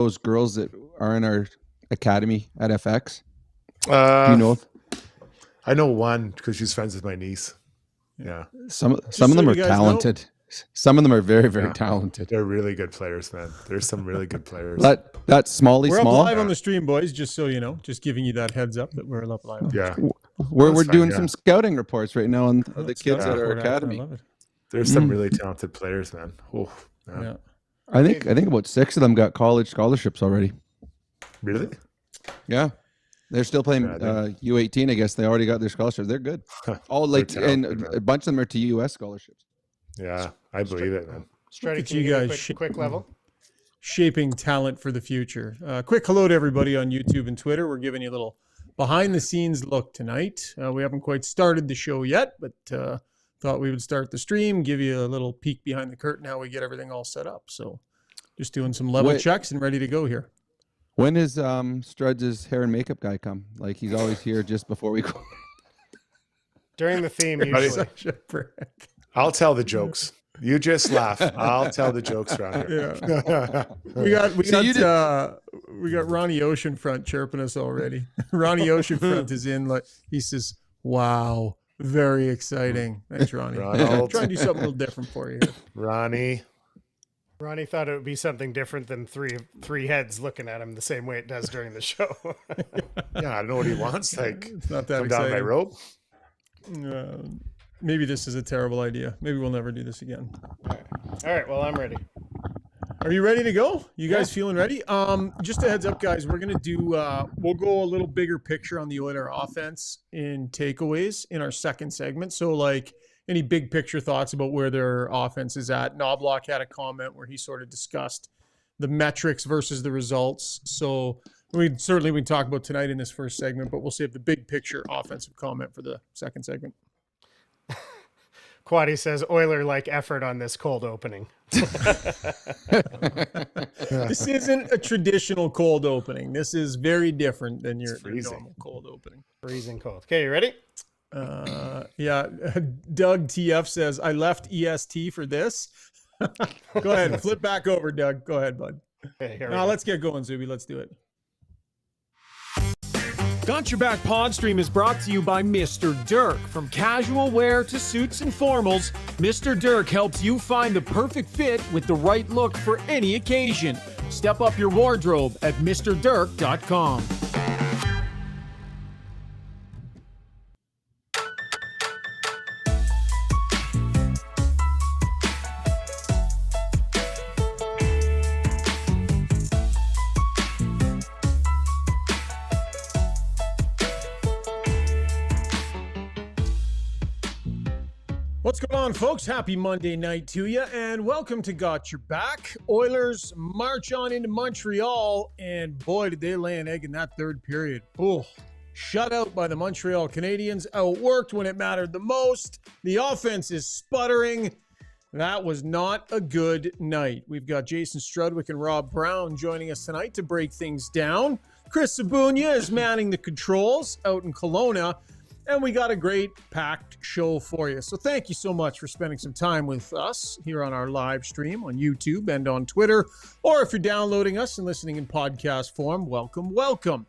those girls that are in our academy at FX? Do you know? I know one because she's friends with my niece. Yeah. Some of them are talented. Some of them are very, very talented. They're really good players, man. There's some really good players. That's Smalley We're Small. up live on the stream, boys, just so you know. Just giving you that heads up that we're up live on the stream. We're doing some scouting reports right now on the kids at our academy. I love it. There's some really talented players, man. Oh, yeah. I think about 6 of them got college scholarships already. Really? Yeah. They're still playing U18. I guess they already got their scholarships. They're good. And a bunch of them are to US scholarships. Yeah, I believe it, man. Struddy, can you guys quick level? Shaping talent for the future. Quick hello to everybody on YouTube and Twitter. We're giving you a little behind-the-scenes look tonight. We haven't quite started the show yet, but thought we would start the stream, give you a little peek behind the curtain how we get everything all set up. So just doing some level checks and ready to go here. When is Strud's hair and makeup guy come? Like, he's always here just before we go. During the theme, usually. Such a prick. I'll tell the jokes. You just laugh. I'll tell the jokes around here. Yeah. We got Ronnie Oceanfront chirping us already. Ronnie Oceanfront is in. Like, he says, "Wow, very exciting." Thanks, Ronnie. Try and do something a little different for you here. Ronnie thought it would be something different than three heads looking at him the same way it does during the show. Yeah, I don't know what he wants. Like, it's not that come exciting. down my rope. Maybe this is a terrible idea. Maybe we'll never do this again. All right. Well, I'm ready. Are you ready to go? You guys feeling ready? Just a heads up, guys. We're gonna do. We'll go a little bigger picture on the Oilers offense in takeaways in our second segment. So, like, any big picture thoughts about where their offense is at? Knobloch had a comment where he sort of discussed the metrics versus the results. So we talk about tonight in this first segment, but we'll save the big picture offensive comment for the second segment. Quaddy says Oiler like effort on this cold opening. This isn't a traditional cold opening. This is very different than your normal cold opening. Freezing cold. Okay, you ready? Yeah. Doug TF says, I left EST for this. Go ahead. Flip back over, Doug. Go ahead, bud. Okay, here now let's get going, Zuby. Let's do it. Got Your Back Pod Stream is brought to you by Mr. Dirk. From casual wear to suits and formals, Mr. Dirk helps you find the perfect fit with the right look for any occasion. Step up your wardrobe at MrDirk.com. What's going on, folks? Happy Monday night to you, and welcome to Got Your Back. Oilers march on into Montreal, and boy, did they lay an egg in that third period. Oh, shut out by the Montreal Canadiens, outworked when it mattered the most. The offense is sputtering. That was not a good night. We've got Jason Strudwick and Rob Brown joining us tonight to break things down. Chris Sabunia is manning the controls out in Kelowna. And we got a great packed show for you. So thank you so much for spending some time with us here on our live stream on YouTube and on Twitter. Or if you're downloading us and listening in podcast form, welcome, welcome.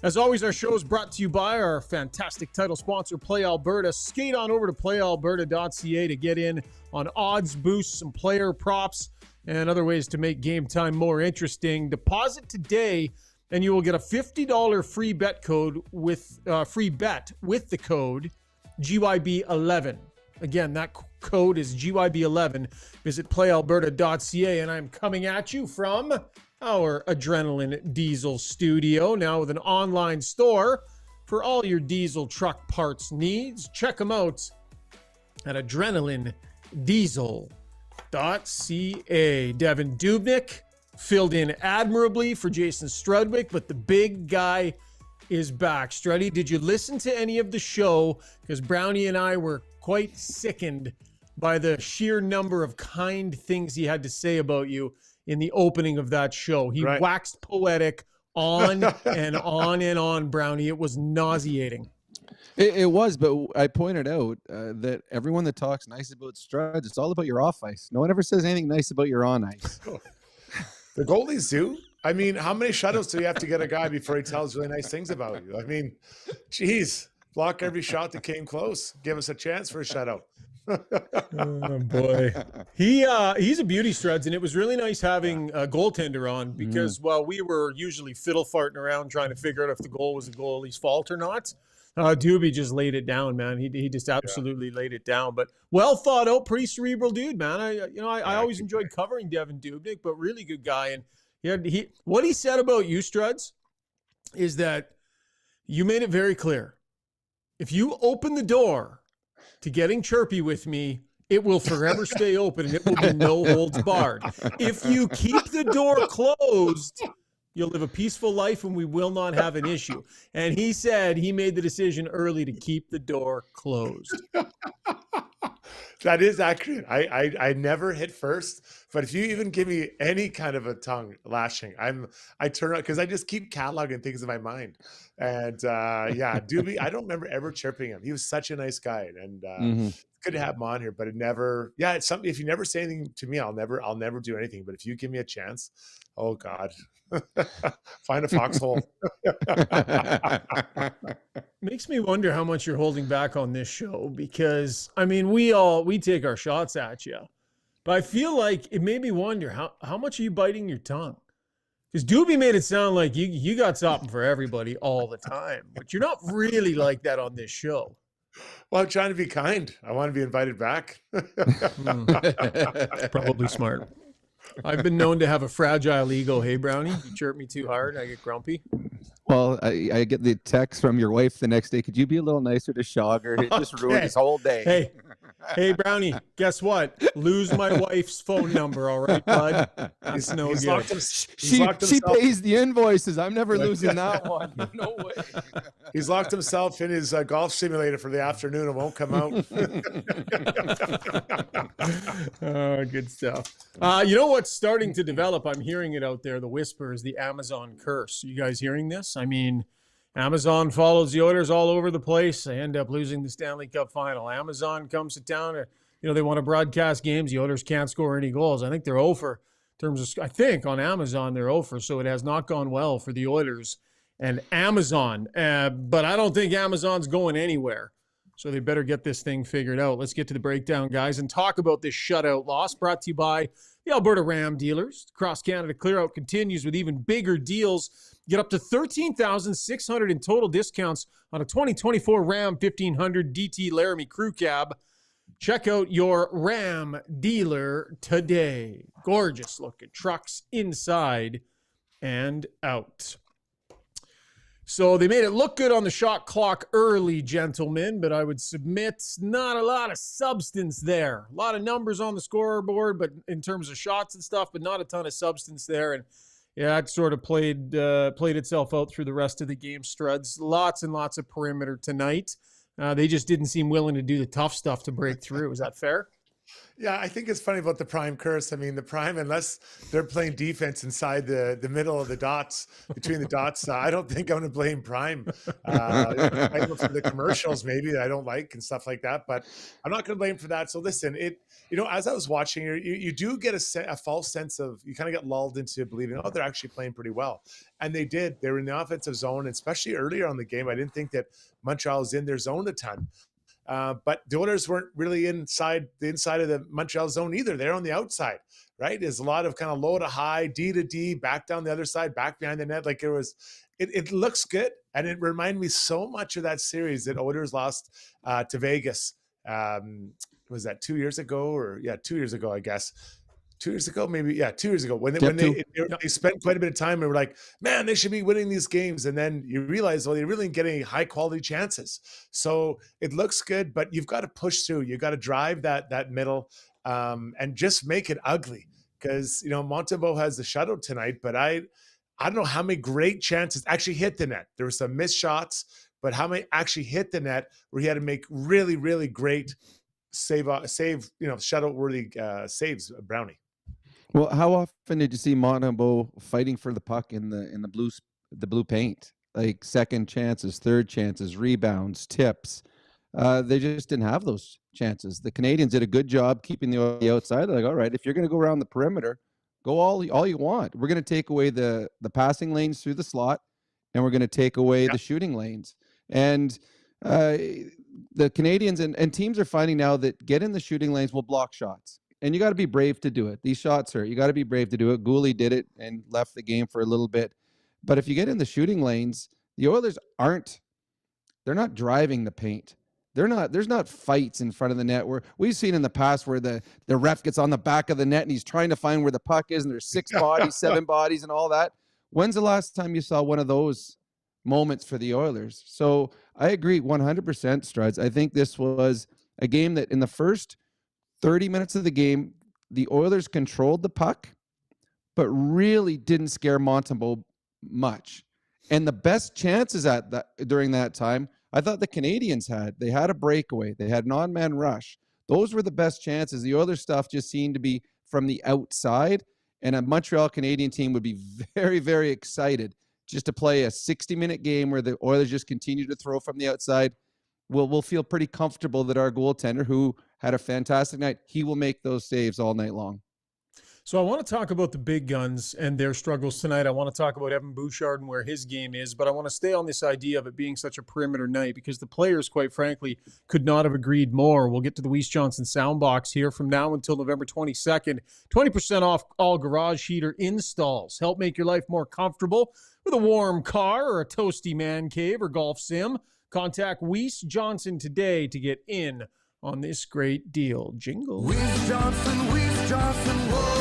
As always, our show is brought to you by our fantastic title sponsor, Play Alberta. Skate on over to playalberta.ca to get in on odds, boosts, and player props and other ways to make game time more interesting. Deposit today and you will get a $50 free bet with the code GYB11. Again, that code is GYB11. Visit playalberta.ca, and I'm coming at you from our Adrenaline Diesel studio, now with an online store for all your diesel truck parts needs. Check them out at adrenalinediesel.ca. Devin Dubnyk filled in admirably for Jason Strudwick, but the big guy is back. Struddy, did you listen to any of the show? Because Brownie and I were quite sickened by the sheer number of kind things he had to say about you in the opening of that show. He waxed poetic on and on and on, Brownie. It was nauseating. It was, but I pointed out that everyone that talks nice about Struds, it's all about your off ice. No one ever says anything nice about your on ice. The goalies do. I mean, how many shutouts do you have to get a guy before he tells really nice things about you? I mean, geez, block every shot that came close. Give us a chance for a shutout. Oh boy, he's a beauty, Struds, and it was really nice having a goaltender on because while we were usually fiddle farting around trying to figure out if the goal was the goalie's fault or not, Doobie just laid it down, man. He just absolutely laid it down. But well thought out, pretty cerebral dude, man. I always enjoyed covering Devin Dubnyk, but really good guy. And what he said about you, Struds, is that you made it very clear. If you open the door to getting chirpy with me, it will forever stay open and it will be no holds barred. If you keep the door closed, you'll live a peaceful life and we will not have an issue. And he said he made the decision early to keep the door closed. That is accurate. I never hit first, but if you even give me any kind of a tongue lashing, I turn out because I just keep cataloging things in my mind. And Doobie, I don't remember ever chirping him. He was such a nice guy, and it's good to have him on here. But it never, it's something. If you never say anything to me, I'll never do anything. But if you give me a chance, oh God. Find a foxhole. Makes me wonder how much you're holding back on this show because I mean we take our shots at you, but I feel like it made me wonder how much are you biting your tongue? Because Doobie made it sound like you got something for everybody all the time, but you're not really like that on this show. Well, I'm trying to be kind. I want to be invited back. Probably smart. I've been known to have a fragile ego. Hey, Brownie, you chirp me too hard, I get grumpy. Well, I get the text from your wife the next day. Could you be a little nicer to Shogger? It just ruined his whole day. Hey, Brownie, guess what? Lose my wife's phone number, all right, bud? That's no good. She pays the invoices. I'm never losing that one. No way. He's locked himself in his golf simulator for the afternoon and won't come out. Oh, good stuff. You know what's starting to develop? I'm hearing it out there. The whispers, the Amazon curse. You guys hearing this? I mean, Amazon follows the Oilers all over the place. They end up losing the Stanley Cup final. Amazon comes to town. They want to broadcast games. The Oilers can't score any goals. I think they're 0 for in terms of, I think on Amazon they're 0 for. So it has not gone well for the Oilers and Amazon. But I don't think Amazon's going anywhere. So they better get this thing figured out. Let's get to the breakdown, guys, and talk about this shutout loss brought to you by the Alberta Ram dealers. Across Canada, clear-out continues with even bigger deals. Get up to $13,600 in total discounts on a 2024 Ram 1500 DT Laramie Crew Cab. Check out your Ram dealer today. Gorgeous looking trucks inside and out. So they made it look good on the shot clock early, gentlemen, but I would submit not a lot of substance there. A lot of numbers on the scoreboard, but in terms of shots and stuff, but not a ton of substance there. And yeah, it sort of played itself out through the rest of the game, Struds. Lots and lots of perimeter tonight. They just didn't seem willing to do the tough stuff to break through. Is that fair? Yeah, I think it's funny about the prime curse. I mean, the prime, unless they're playing defense inside the middle of the dots, between the dots, I don't think I'm going to blame prime. I go for the commercials maybe that I don't like and stuff like that, but I'm not going to blame for that. So listen, as I was watching, you do get a false sense of, you kind of get lulled into believing, they're actually playing pretty well. And they did. They were in the offensive zone, especially earlier on the game. I didn't think that Montreal was in their zone a ton. But the Oilers weren't really inside the of the Montreal zone either. They're on the outside, right? There's a lot of kind of low to high, D to D, back down the other side, back behind the net. Like it looks good. And it reminded me so much of that series that Oilers lost to Vegas. Was that 2 years ago 2 years ago, I guess. 2 years ago, maybe. Yeah, 2 years ago when they spent quite a bit of time and were like, man, they should be winning these games. And then you realize, they really didn't get any high quality chances. So it looks good, but you've got to push through. You got to drive that middle and just make it ugly. Because, Montembeault has the shutout tonight, but I don't know how many great chances actually hit the net. There were some missed shots, but how many actually hit the net where he had to make really, really great shutout worthy saves, Brownie. Well, how often did you see Montembeault fighting for the puck in the blue paint? Like second chances, third chances, rebounds, tips. They just didn't have those chances. The Canadiens did a good job keeping the outside. They're like, all right, if you're going to go around the perimeter, Go all you want. We're going to take away the passing lanes through the slot, and we're going to take away the shooting lanes. And the Canadiens and teams are finding now that get in the shooting lanes will block shots. And you got to be brave to do it. These shots hurt. You got to be brave to do it. Gooley did it and left the game for a little bit. But if you get in the shooting lanes, the Oilers they're not driving the paint. There's not fights in front of the net where we've seen in the past where the ref gets on the back of the net and he's trying to find where the puck is and there's 6 bodies, 7 bodies and all that. When's the last time you saw one of those moments for the Oilers? So I agree 100%, Struds. I think this was a game that in the first 30 minutes of the game, the Oilers controlled the puck, but really didn't scare Montembeault much. And the best chances during that time, I thought the Canadiens had. They had a breakaway. They had an on-man rush. Those were the best chances. The other stuff just seemed to be from the outside, and a Montreal Canadiens team would be very, very excited just to play a 60-minute game where the Oilers just continue to throw from the outside. We'll feel pretty comfortable that our goaltender, who had a fantastic night, he will make those saves all night long. So I want to talk about the big guns and their struggles tonight. I want to talk about Evan Bouchard and where his game is, but I want to stay on this idea of it being such a perimeter night because the players, quite frankly, could not have agreed more. We'll get to the Weiss Johnson soundbox here from now until November 22nd. 20% off all garage heater installs. Help make your life more comfortable with a warm car or a toasty man cave or golf sim. Contact Weiss Johnson today to get in on this great deal. Jingle. Weiss Johnson, whoa.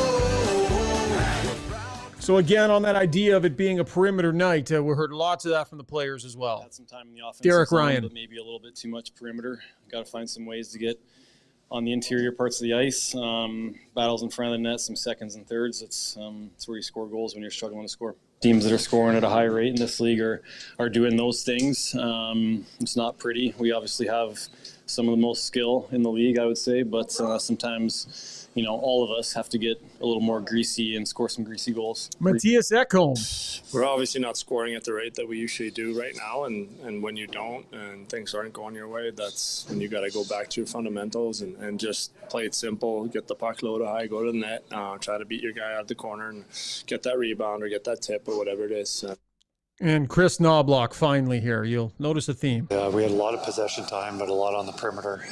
So again, on that idea of it being a perimeter night, we heard lots of that from the players as well. Had some time in the offense. Derek Ryan. But maybe a little bit too much perimeter. Got to find some ways to get on the interior parts of the ice. Battles in front of the net, some seconds and thirds. It's where you score goals when you're struggling to score. Teams that are scoring at a high rate in this league are doing those things. It's not pretty. We obviously have some of the most skill in the league, I would say, but sometimes, all of us have to get a little more greasy and score some greasy goals. Matthias Ekholm. We're obviously not scoring at the rate that we usually do right now, and when you don't and things aren't going your way, that's when you got to go back to your fundamentals and just play it simple, get the puck low to high, go to the net, try to beat your guy out of the corner and get that rebound or get that tip or whatever it is. And Chris Knobloch finally here. You'll notice a theme. Yeah, we had a lot of possession time, but a lot on the perimeter,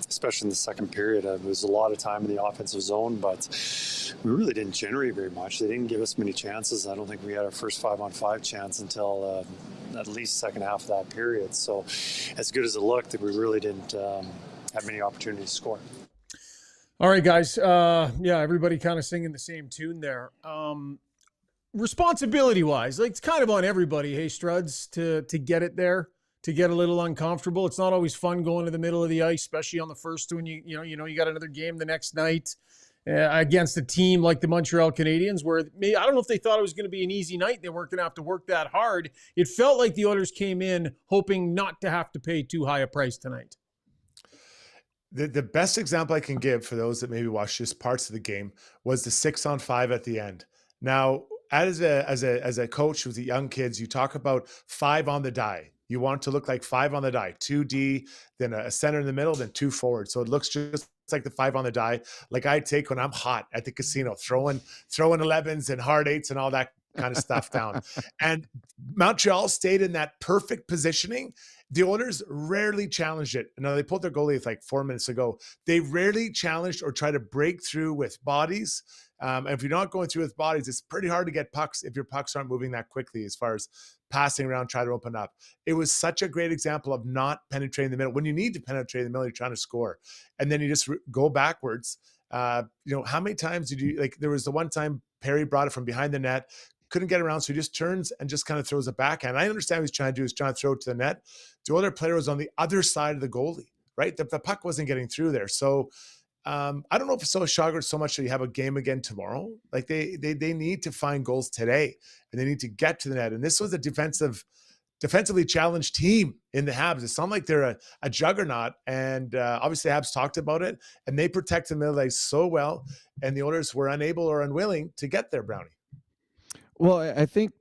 especially in the second period. It was a lot of time in the offensive zone, but we really didn't generate very much. They didn't give us many chances. I don't think we had our first 5-on-5 chance until at least second half of that period. So as good as it looked, we really didn't have many opportunities to score. All right, guys. Everybody kind of singing the same tune there. Responsibility-wise, it's kind of on everybody, hey, Struds, to get it there, to get a little uncomfortable. It's not always fun going to the middle of the ice, especially on the first one. You got another game the next night against a team like the Montreal Canadiens, where I don't know if they thought it was going to be an easy night. They weren't going to have to work that hard. It felt like the Oilers came in hoping not to have to pay too high a price tonight. The best example I can give for those that maybe watched just parts of the game was the 6-on-5 at the end. Now, as a coach with the young kids, you talk about 5 on the die. You want to look like 5 on the die, 2D, then a center in the middle, then 2 forward. So it looks just like the 5 on the die, like I take when I'm hot at the casino, throwing 11s and hard 8s and all that kind of stuff down. And Montreal stayed in that perfect positioning. The Oilers rarely challenged it. Now, they pulled their goalie like 4 minutes ago. They rarely challenged or try to break through with bodies. And if you're not going through with bodies, it's pretty hard to get pucks if your pucks aren't moving that quickly as far as passing around, try to open up. It was such a great example of not penetrating the middle. When you need to penetrate the middle, you're trying to score. And then you just go backwards. How many times did you, there was the one time Perry brought it from behind the net, couldn't get around, so he just turns and just kind of throws a backhand. I understand what he's trying to do. He's trying to throw it to the net. The other player was on the other side of the goalie, right? The puck wasn't getting through there. So I don't know if it's so shocker so much that you have a game again tomorrow. They need to find goals today, and they need to get to the net. And this was a defensively challenged team in the Habs. It's not like they're a juggernaut. And obviously Habs talked about it, and they protect the middle ice so well. And the Oilers were unable or unwilling to get there, Brownie. Well, I think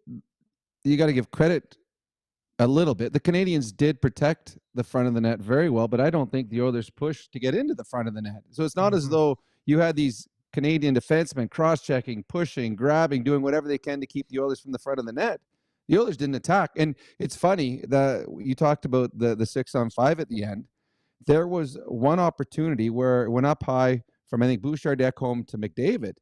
you got to give credit a little bit. The Canadiens did protect the front of the net very well, but I don't think the Oilers pushed to get into the front of the net. So it's not as though you had these Canadian defensemen cross-checking, pushing, grabbing, doing whatever they can to keep the Oilers from the front of the net. The Oilers didn't attack. And it's funny that you talked about the 6-on-5 at the end. There was one opportunity where it went up high from, I think, Bouchard, Ekholm to McDavid.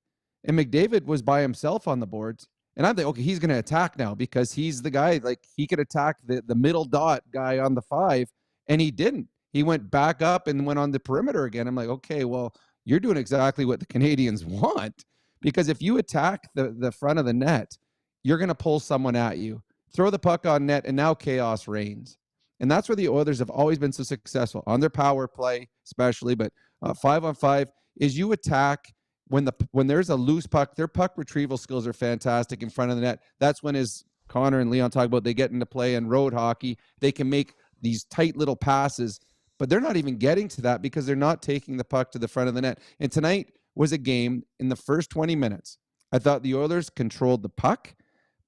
And McDavid was by himself on the boards. And I'm like, okay, he's going to attack now because he's the guy, like he could attack the middle dot guy on the 5, and he didn't. He went back up and went on the perimeter again. I'm like, okay, well, you're doing exactly what the Canadians want, because if you attack the front of the net, you're going to pull someone at you, throw the puck on net, and now chaos reigns. And that's where the Oilers have always been so successful on their power play, especially, but 5-on-5 is you attack when there's a loose puck. Their puck retrieval skills are fantastic in front of the net. That's when, as Connor and Leon talk about, they get into play in road hockey. They can make these tight little passes, but they're not even getting to that because they're not taking the puck to the front of the net. And tonight was a game in the first 20 minutes. I thought the Oilers controlled the puck,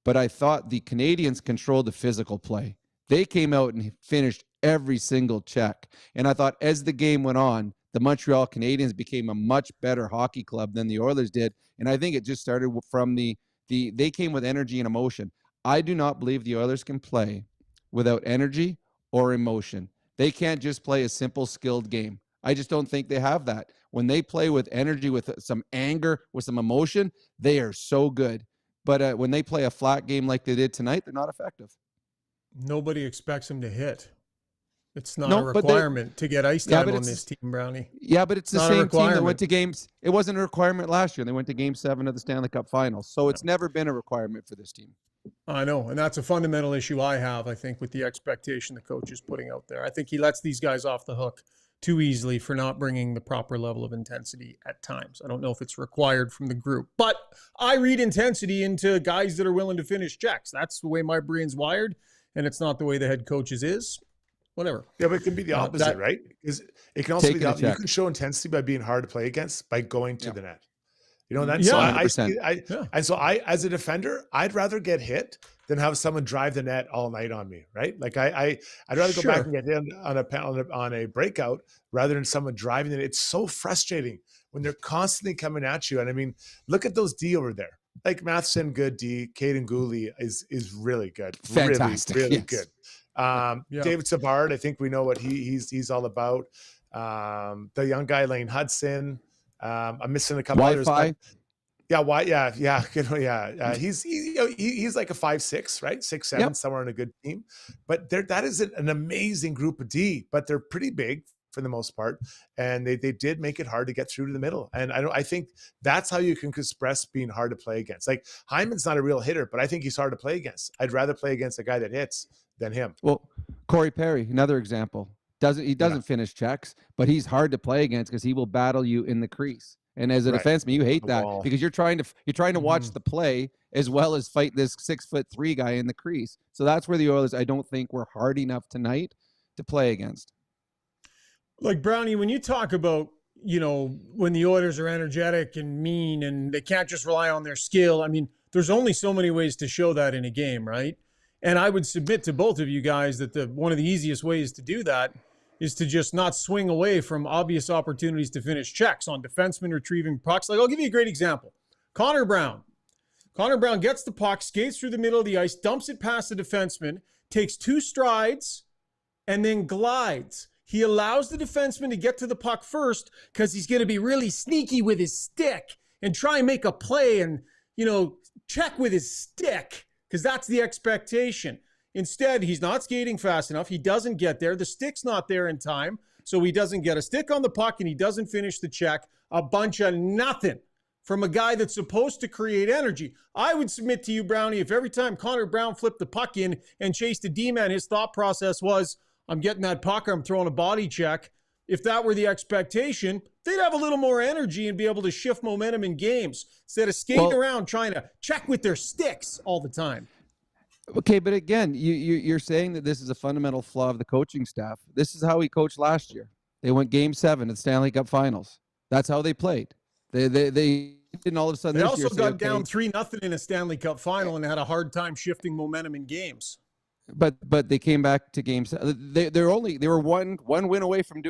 but I thought the Canadians controlled the physical play. They came out and finished every single check. And I thought as the game went on, the Montreal Canadiens became a much better hockey club than the Oilers did. And I think it just started from they came with energy and emotion. I do not believe the Oilers can play without energy or emotion. They can't just play a simple, skilled game. I just don't think they have that. When they play with energy, with some anger, with some emotion, they are so good. But when they play a flat game like they did tonight, they're not effective. Nobody expects them to hit. It's not a requirement to get ice time on this team, Brownie. Yeah, but it's the same team that went to games. It wasn't a requirement last year. They went to Game 7 of the Stanley Cup Finals. So it's never been a requirement for this team. I know, and that's a fundamental issue I have, I think, with the expectation the coach is putting out there. I think he lets these guys off the hook too easily for not bringing the proper level of intensity at times. I don't know if it's required from the group, but I read intensity into guys that are willing to finish checks. That's the way my brain's wired, and it's not the way the head coach's is. Whatever. Yeah, but it can be the opposite, right? Because it can also be the opposite. You can show intensity by being hard to play against, by going to the net. You know, that's so I as a defender, I'd rather get hit than have someone drive the net all night on me, right? Like I'd rather go back and get hit on a breakout rather than someone driving it. It's so frustrating when they're constantly coming at you. And I mean, look at those D over there. Like Matheson, good D. Caden Gooley is really good. Fantastic. Really good. David Savard, I think we know what he's all about. The young guy, Lane Hudson. I'm missing a couple others. He's like a 5'6", right? 6'7", somewhere on a good team. But that is an amazing group of D, but they're pretty big for the most part, and they did make it hard to get through to the middle. And I think that's how you can express being hard to play against. Like Hyman's not a real hitter, but I think he's hard to play against. I'd rather play against a guy that hits than him. Well, Corey Perry, another example. He doesn't finish checks, but he's hard to play against because he will battle you in the crease. And as a defenseman, you hate that because you're trying to watch the play as well as fight this 6'3" guy in the crease. So that's where the Oilers, I don't think, were hard enough tonight to play against. Like Brownie, when you talk about, you know, when the Oilers are energetic and mean and they can't just rely on their skill, I mean, there's only so many ways to show that in a game, right? And I would submit to both of you guys that one of the easiest ways to do that is to just not swing away from obvious opportunities to finish checks on defensemen retrieving pucks. Like, I'll give you a great example. Connor Brown. Connor Brown gets the puck, skates through the middle of the ice, dumps it past the defenseman, takes 2 strides, and then glides. He allows the defenseman to get to the puck first because he's going to be really sneaky with his stick and try and make a play and, you know, check with his stick because that's the expectation. Instead, he's not skating fast enough. He doesn't get there. The stick's not there in time, so he doesn't get a stick on the puck and he doesn't finish the check. A bunch of nothing from a guy that's supposed to create energy. I would submit to you, Brownie, if every time Connor Brown flipped the puck in and chased a D-man, his thought process was, I'm getting that puck or I'm throwing a body check. If that were the expectation, they'd have a little more energy and be able to shift momentum in games instead of skating around trying to check with their sticks all the time. Okay, but again, you're saying that this is a fundamental flaw of the coaching staff. This is how he coached last year. They went Game 7 at the Stanley Cup Finals. That's how they played. They didn't all of a sudden. They this also year got down 3-0 in a Stanley Cup Final and had a hard time shifting momentum in games. But they came back to Game 7. They were one win away from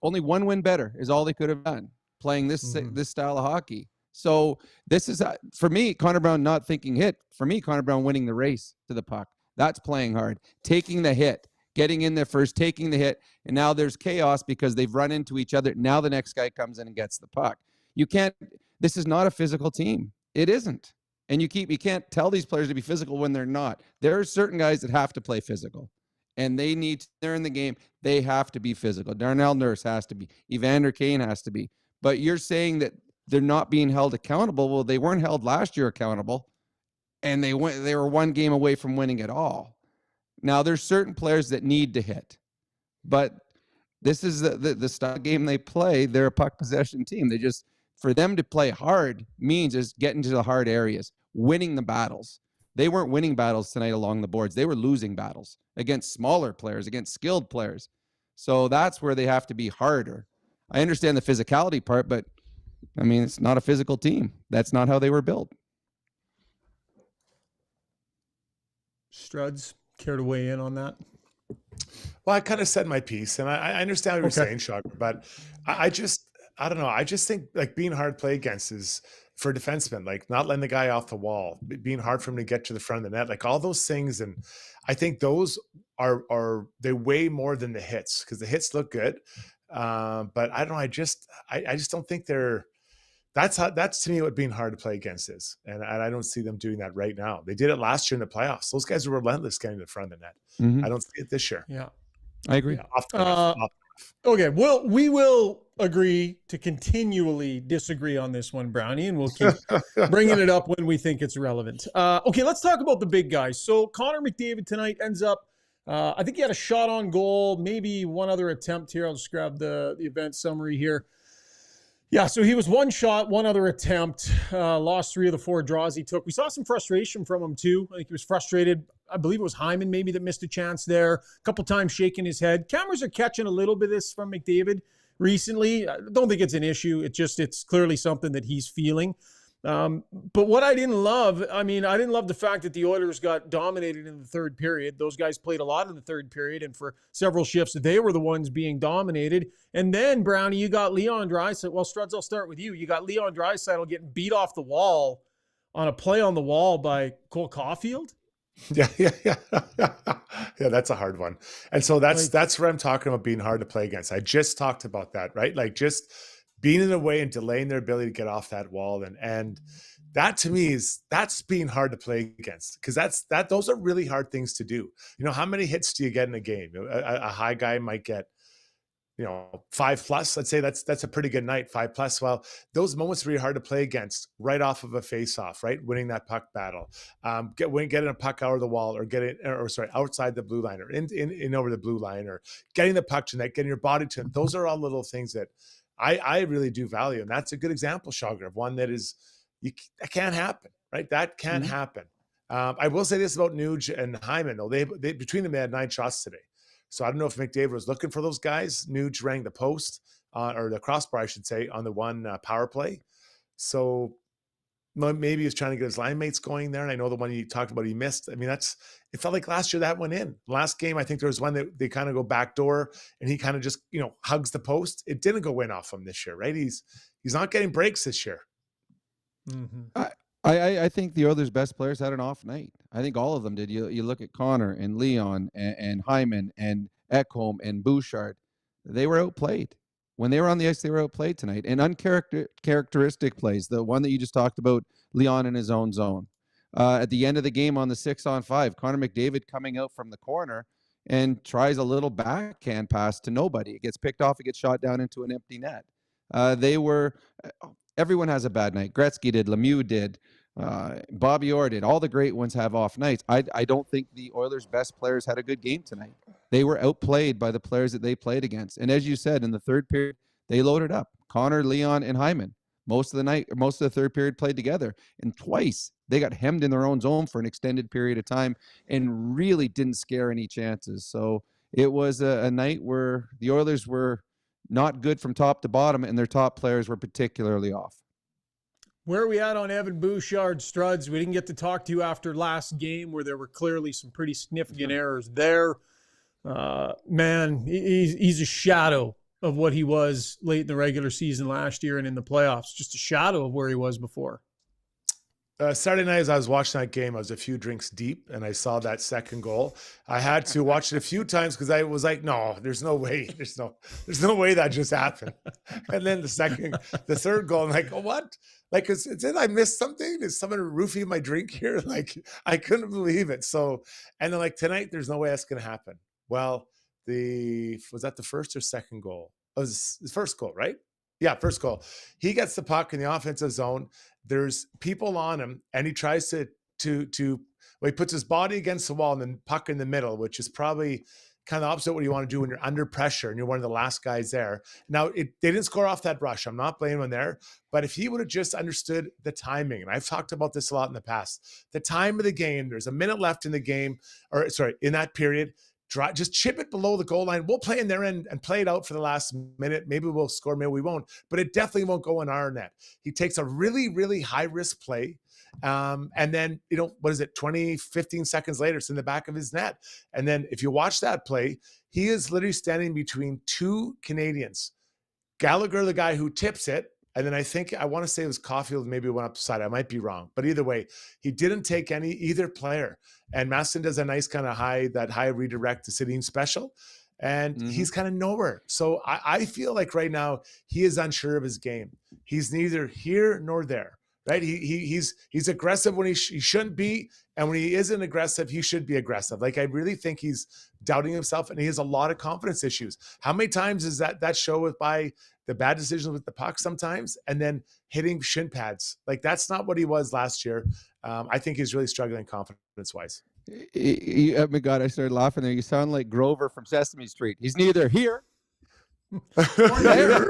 only one win better is all they could have done playing this style of hockey. So this is, for me, Connor Brown not thinking hit. For me, Connor Brown winning the race to the puck. That's playing hard. Taking the hit. Getting in there first, taking the hit. And now there's chaos because they've run into each other. Now the next guy comes in and gets the puck. You can't, this is not a physical team. It isn't. And you can't tell these players to be physical when they're not. There are certain guys that have to play physical. And they're in the game. They have to be physical. Darnell Nurse has to be. Evander Kane has to be. But you're saying that they're not being held accountable. Well, they weren't held last year accountable. And they were one game away from winning it all. Now, there's certain players that need to hit. But this is the style game they play. They're a puck possession team. For them to play hard means is getting to the hard areas, winning the battles. They weren't winning battles tonight along the boards. They were losing battles against smaller players, against skilled players. So that's where they have to be harder. I understand the physicality part, but I mean, it's not a physical team. That's not how they were built. Struds, care to weigh in on that? Well, I kind of said my piece, and I understand what you're saying, Shugger, but I don't know. I just think like being hard to play against is for defensemen, like not letting the guy off the wall, being hard for him to get to the front of the net, like all those things. And I think those are they weigh more than the hits, because the hits look good. But I don't know. I just don't think that's to me what being hard to play against is. And I don't see them doing that right now. They did it last year in the playoffs. Those guys were relentless getting to the front of the net. Mm-hmm. I don't see it this year. Yeah. I agree. Yeah, okay. Well, we will agree to continually disagree on this one, Brownie, and we'll keep bringing it up when we think it's relevant. Okay, let's talk about the big guys. So Connor McDavid tonight ends up, I think he had a shot on goal, maybe one other attempt here. I'll just grab the event summary here. Yeah, so he was one shot, one other attempt, lost 3 of the 4 draws he took. We saw some frustration from him too. I think he was frustrated. I believe it was Hyman maybe that missed a chance there. A couple times shaking his head. Cameras are catching a little bit of this from McDavid recently. I don't think it's an issue. It's clearly something that he's feeling. But what I didn't love the fact that the Oilers got dominated in the third period. Those guys played a lot in the third period, and for several shifts, they were the ones being dominated. And then, Brownie, you got Leon Draisaitl. Well, Struds, I'll start with you. You got Leon Draisaitl getting beat off the wall on a play on the wall by Cole Caulfield. Yeah. That's a hard one. And so that's where I'm talking about being hard to play against. I just talked about that, right? Like just being in the way and delaying their ability to get off that wall. And that to me that's being hard to play against, because those are really hard things to do. You know, how many hits do you get in a game? A high guy might get, 5+. Let's say that's a pretty good night, 5+. Well, those moments are really hard to play against right off of a face-off, right? Winning that puck battle, getting a puck out of the wall, or outside the blue line, or in over the blue line, or getting the puck to net, getting your body to it. Those are all little things that I really do value. And that's a good example, Shogger, of one that that can't happen, right? That can't happen. I will say this about Nuge and Hyman, though. They between them, they had 9 shots today. So I don't know if McDavid was looking for those guys. Nuge rang the post, or the crossbar, I should say, on the one power play. So maybe he was trying to get his line mates going there. And I know the one you talked about, he missed. I mean, it felt like last year that went in. Last game, I think there was one that they kind of go backdoor, and he kind of just, hugs the post. It didn't go in off him this year, right? He's not getting breaks this year. Mm-hmm. I think the Oilers' best players had an off night. I think all of them did. You look at Connor and Leon and Hyman and Ekholm and Bouchard. They were outplayed. When they were on the ice, they were outplayed tonight. And uncharacteristic plays, the one that you just talked about, Leon in his own zone. At the end of the game on the 6-on-5, Connor McDavid coming out from the corner and tries a little backhand pass to nobody. It gets picked off. It gets shot down into an empty net. Everyone has a bad night. Gretzky did. Lemieux did. Bobby Orr did. All the great ones have off nights. I don't think the Oilers' best players had a good game tonight. They were outplayed by the players that they played against. And as you said, in the third period, they loaded up. Connor, Leon, and Hyman. Most of the third period played together. And twice they got hemmed in their own zone for an extended period of time and really didn't scare any chances. So it was a night where the Oilers were not good from top to bottom, and their top players were particularly off. Where are we at on Evan Bouchard, Struds? We didn't get to talk to you after last game, where there were clearly some pretty significant errors there. Man, he's a shadow of what he was late in the regular season last year and in the playoffs. Just a shadow of where he was before. Saturday night, as I was watching that game, I was a few drinks deep, and I saw that second goal. I had to watch it a few times because I was like, "No, there's no way, there's no way that just happened." And then the third goal, I'm like, "Oh, what? Like, did I miss something? Is someone roofing my drink here?" Like, I couldn't believe it. So, and then like tonight, there's no way that's going to happen. Well, was that the first or second goal? It was the first goal, right? Yeah, first goal. He gets the puck in the offensive zone. There's people on him, and he tries to he puts his body against the wall and then puck in the middle, which is probably kind of opposite what you want to do when you're under pressure and you're one of the last guys there. Now, they didn't score off that rush. I'm not blaming him there, but if he would have just understood the timing, and I've talked about this a lot in the past, the time of the game, there's a minute left in the game, or sorry, in that period, just chip it below the goal line. We'll play in their end and play it out for the last minute. Maybe we'll score, maybe we won't, but it definitely won't go in our net. He takes a really, really high risk play. And then, 15 seconds later, it's in the back of his net. And then if you watch that play, he is literally standing between two Canadians. Gallagher, the guy who tips it, and then I want to say it was Caulfield, maybe went up the side. I might be wrong. But either way, he didn't take either player. And Maston does a nice kind of high redirect to Sedin special. And he's kind of nowhere. So I feel like right now he is unsure of his game. He's neither here nor there. Right? He's aggressive when he shouldn't be. And when he isn't aggressive, he should be aggressive. Like, I really think he's doubting himself, and he has a lot of confidence issues. How many times is that show by the bad decisions with the puck sometimes, and then hitting shin pads? Like, that's not what he was last year. I think he's really struggling confidence-wise. Oh my God, I started laughing there. You sound like Grover from Sesame Street. He's neither here or there.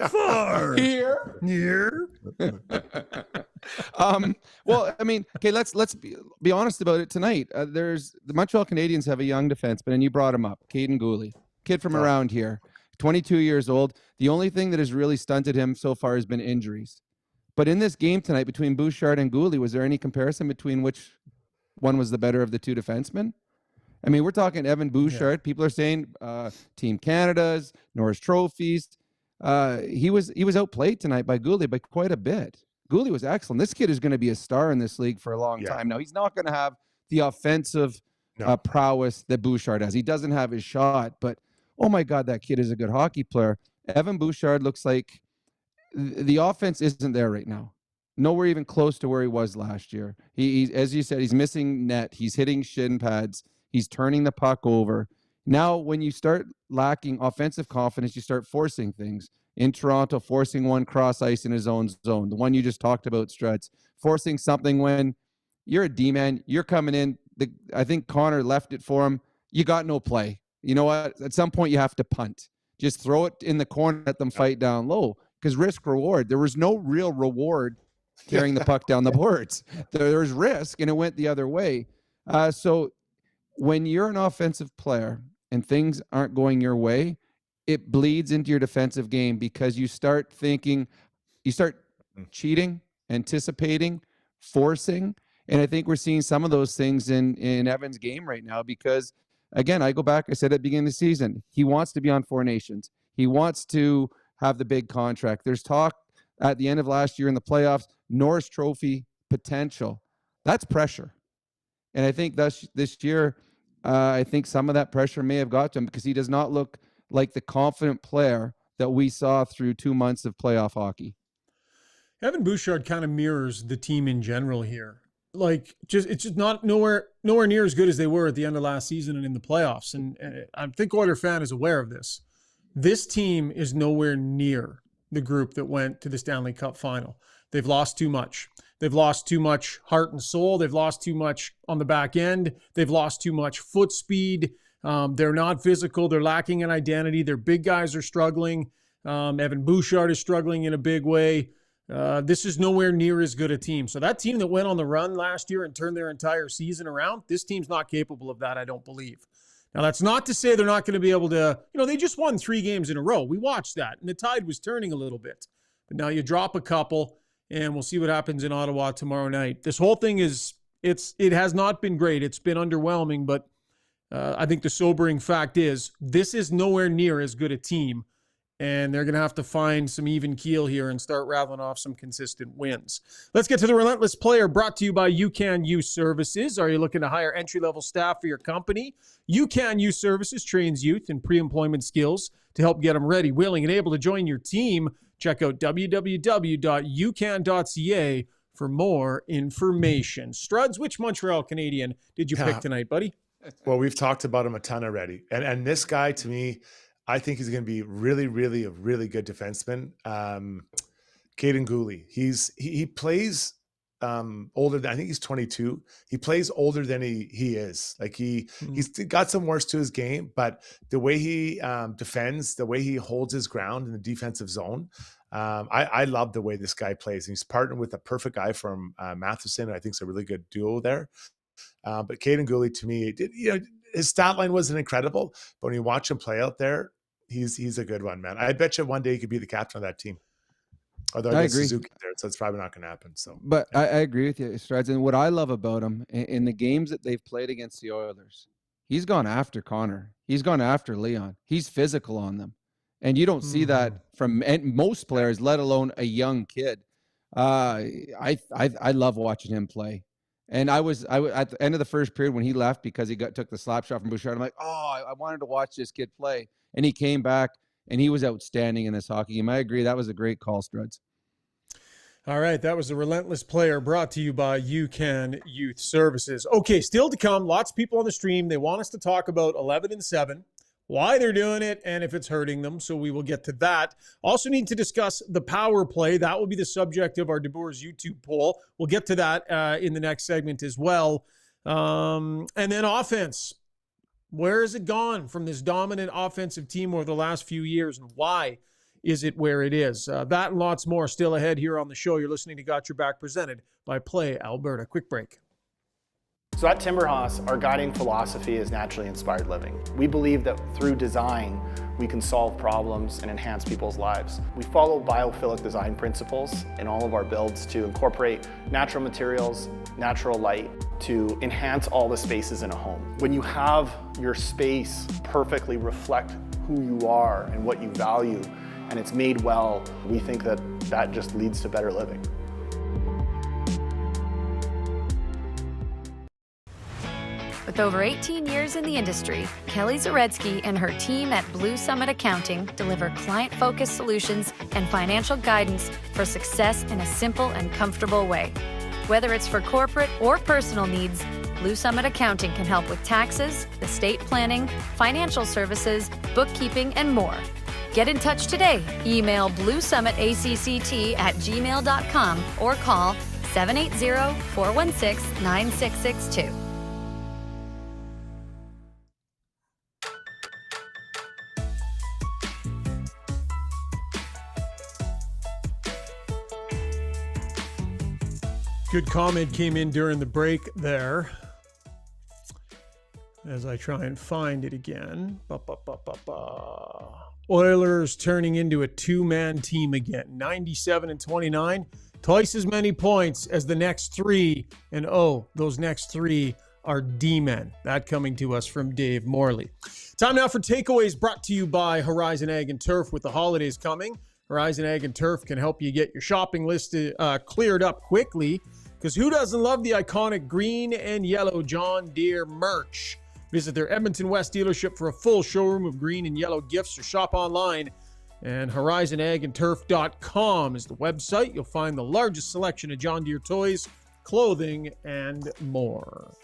Far Here. Well, I mean, okay, let's be honest about it tonight. There's the Montreal Canadiens have a young defenseman, and you brought him up, Caden Gooley, kid from around here, 22 years old. The only thing that has really stunted him so far has been injuries. But in this game tonight between Bouchard and Gooley, was there any comparison between which one was the better of the two defensemen? I mean, we're talking Evan Bouchard. Yeah. People are saying Team Canada's, Norris trophies. He was outplayed tonight by Gooley by quite a bit. Gooley was excellent. This kid is going to be a star in this league for a long time. Now, he's not going to have the offensive prowess that Bouchard has. He doesn't have his shot, but oh my God, that kid is a good hockey player. Evan Bouchard looks like the offense isn't there right now. Nowhere even close to where he was last year. He, as you said, he's missing net. He's hitting shin pads. He's turning the puck over. Now, when you start lacking offensive confidence, you start forcing things. In Toronto, forcing one cross ice in his own zone. The one you just talked about, Struds. Forcing something when you're a D-man, you're coming in. I think Connor left it for him. You got no play. You know what? At some point, you have to punt. Just throw it in the corner, let them fight down low. Because risk-reward. There was no real reward carrying the puck down the boards. There's risk, and it went the other way. So when you're an offensive player and things aren't going your way, it bleeds into your defensive game because you start thinking, you start cheating, anticipating, forcing. And I think we're seeing some of those things in Evan's game right now because, again, I go back, I said at the beginning of the season, he wants to be on Four Nations. He wants to have the big contract. There's talk at the end of last year in the playoffs, Norris Trophy potential. That's pressure. And I think this year, I think some of that pressure may have got to him because he does not look like the confident player that we saw through 2 months of playoff hockey. Evan Bouchard kind of mirrors the team in general here. Like, it's just not nowhere near as good as they were at the end of last season and in the playoffs. And I think Oiler fan is aware of this. This team is nowhere near the group that went to the Stanley Cup final. They've lost too much. They've lost too much heart and soul. They've lost too much on the back end. They've lost too much foot speed. They're not physical. They're lacking an identity. Their big guys are struggling. Evan Bouchard is struggling in a big way. This is nowhere near as good a team. So that team that went on the run last year and turned their entire season around, this team's not capable of that, I don't believe. Now, that's not to say they're not going to be able to, they just won 3 games in a row. We watched that, and the tide was turning a little bit. But now you drop a couple, and we'll see what happens in Ottawa tomorrow night. This whole thing it has not been great. It's been underwhelming, but I think the sobering fact is this is nowhere near as good a team and they're going to have to find some even keel here and start rattling off some consistent wins. Let's get to the Relentless Player, brought to you by UCAN Youth Services. Are you looking to hire entry-level staff for your company? UCAN Youth Services trains youth in pre-employment skills to help get them ready, willing, and able to join your team. Check out www.ucan.ca for more information. Struds, which Montreal Canadian did you pick tonight, buddy? Well, we've talked about him a ton already. And this guy, to me, I think he's going to be really, really a really good defenseman. Caden Gooley. He plays older than, I think he's 22. He plays older than he is. Like he's got some worse to his game, but the way he defends, the way he holds his ground in the defensive zone, I love the way this guy plays. He's partnered with a perfect guy from Matheson. I think it's a really good duo there. But Caden Gooley, to me, his stat line wasn't incredible, but when you watch him play out there, he's a good one, man. I bet you one day he could be the captain of that team. Although I agree. Suzuki there, so it's probably not going to happen. So, but I agree with you, Strides. And what I love about him in the games that they've played against the Oilers, he's gone after Connor. He's gone after Leon. He's physical on them, and you don't see that from most players, let alone a young kid. I love watching him play. And I was at the end of the first period when he left because he took the slap shot from Bouchard. I'm like, I wanted to watch this kid play. And he came back, and he was outstanding in this hockey game. I agree. That was a great call, Struds. All right. That was the Relentless Player, brought to you by UCAN Youth Services. Okay, still to come. Lots of people on the stream. They want us to talk about 11 and 7, why they're doing it, and if it's hurting them. So we will get to that. Also need to discuss the power play. That will be the subject of our DeBoer's YouTube poll. We'll get to that in the next segment as well. And then offense. Where has it gone from this dominant offensive team over the last few years, and why is it where it is? That and lots more still ahead here on the show. You're listening to Got Your Back, presented by Play Alberta. Quick break. So at Timberhouse, our guiding philosophy is naturally inspired living. We believe that through design, we can solve problems and enhance people's lives. We follow biophilic design principles in all of our builds to incorporate natural materials, natural light, to enhance all the spaces in a home. When you have your space perfectly reflect who you are and what you value, and it's made well, we think that that just leads to better living. With over 18 years in the industry, Kelly Zaretsky and her team at Blue Summit Accounting deliver client-focused solutions and financial guidance for success in a simple and comfortable way. Whether it's for corporate or personal needs, Blue Summit Accounting can help with taxes, estate planning, financial services, bookkeeping, and more. Get in touch today. Email bluesummitacct@gmail.com or call 780-416-9662. Good comment came in during the break there. As I try and find it again. Oilers turning into a two-man team again. 97 and 29. Twice as many points as the next three. And those next three are D-men. That coming to us from Dave Morley. Time now for takeaways, brought to you by Horizon Ag and Turf. With the holidays coming, Horizon Ag and Turf can help you get your shopping list cleared up quickly. Because who doesn't love the iconic green and yellow John Deere merch? Visit their Edmonton West dealership for a full showroom of green and yellow gifts, or shop online. And horizonagandturf.com is the website. You'll find the largest selection of John Deere toys, clothing, and more.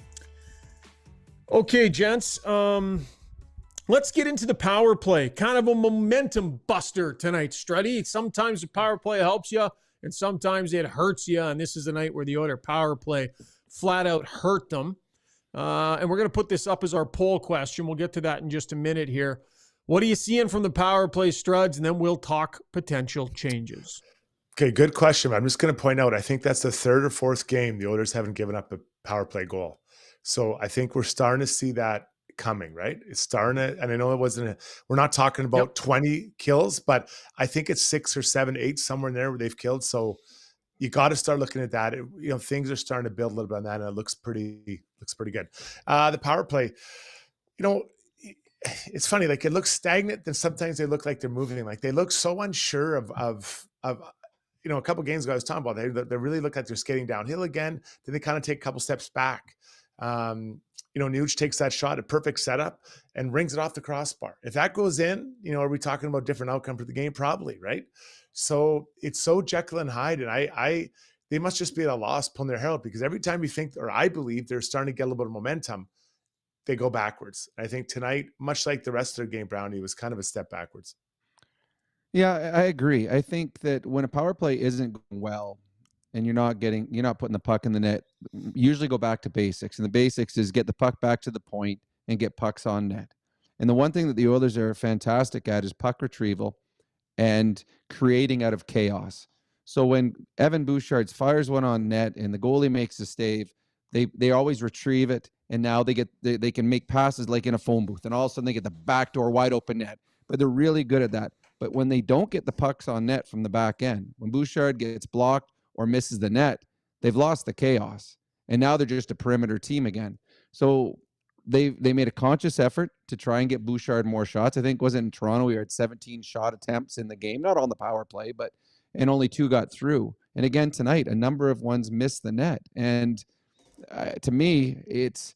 Okay, gents. Let's get into the power play. Kind of a momentum buster tonight, Struddy. Sometimes the power play helps you, and sometimes it hurts you. And this is a night where the Oilers power play flat out hurt them. And we're going to put this up as our poll question. We'll get to that in just a minute here. What are you seeing from the power play, Struds? And then we'll talk potential changes. Okay, good question. I'm just going to point out, I think that's the third or fourth game the Oilers haven't given up a power play goal. So I think we're starting to see that coming, right? It's starting to, and I know we're not talking about 20 kills, but I think it's 6 or 7, 8, somewhere in there where they've killed. So you got to start looking at that. Things are starting to build a little bit on that, and it looks pretty good. The power play, it's funny. Like it looks stagnant, then sometimes they look like they're moving. Like they look so unsure of a couple games ago I was talking about, they really look like they're skating downhill again. Then they kind of take a couple steps back. Nuge takes that shot, a perfect setup, and rings it off the crossbar. If that goes in, are we talking about different outcome for the game? Probably, right? So it's so Jekyll and Hyde, and they must just be at a loss pulling their hair out, because every time you think, or I believe, they're starting to get a little bit of momentum, they go backwards. I think tonight, much like the rest of their game, Brownie was kind of a step backwards. Yeah, I agree. I think that when a power play isn't going well and you're not putting the puck in the net, usually go back to basics. And the basics is get the puck back to the point and get pucks on net. And the one thing that the Oilers are fantastic at is puck retrieval and creating out of chaos. So when Evan Bouchard fires one on net and the goalie makes a save, they always retrieve it, and now they can make passes like in a phone booth, and all of a sudden they get the backdoor wide open net. But they're really good at that. But when they don't get the pucks on net from the back end, when Bouchard gets blocked or misses the net, they've lost the chaos. And now they're just a perimeter team again. So they made a conscious effort to try and get Bouchard more shots. I think, was it in Toronto, we had 17 shot attempts in the game, not on the power play, and only 2 got through. And again, tonight, a number of ones missed the net. And to me, it's,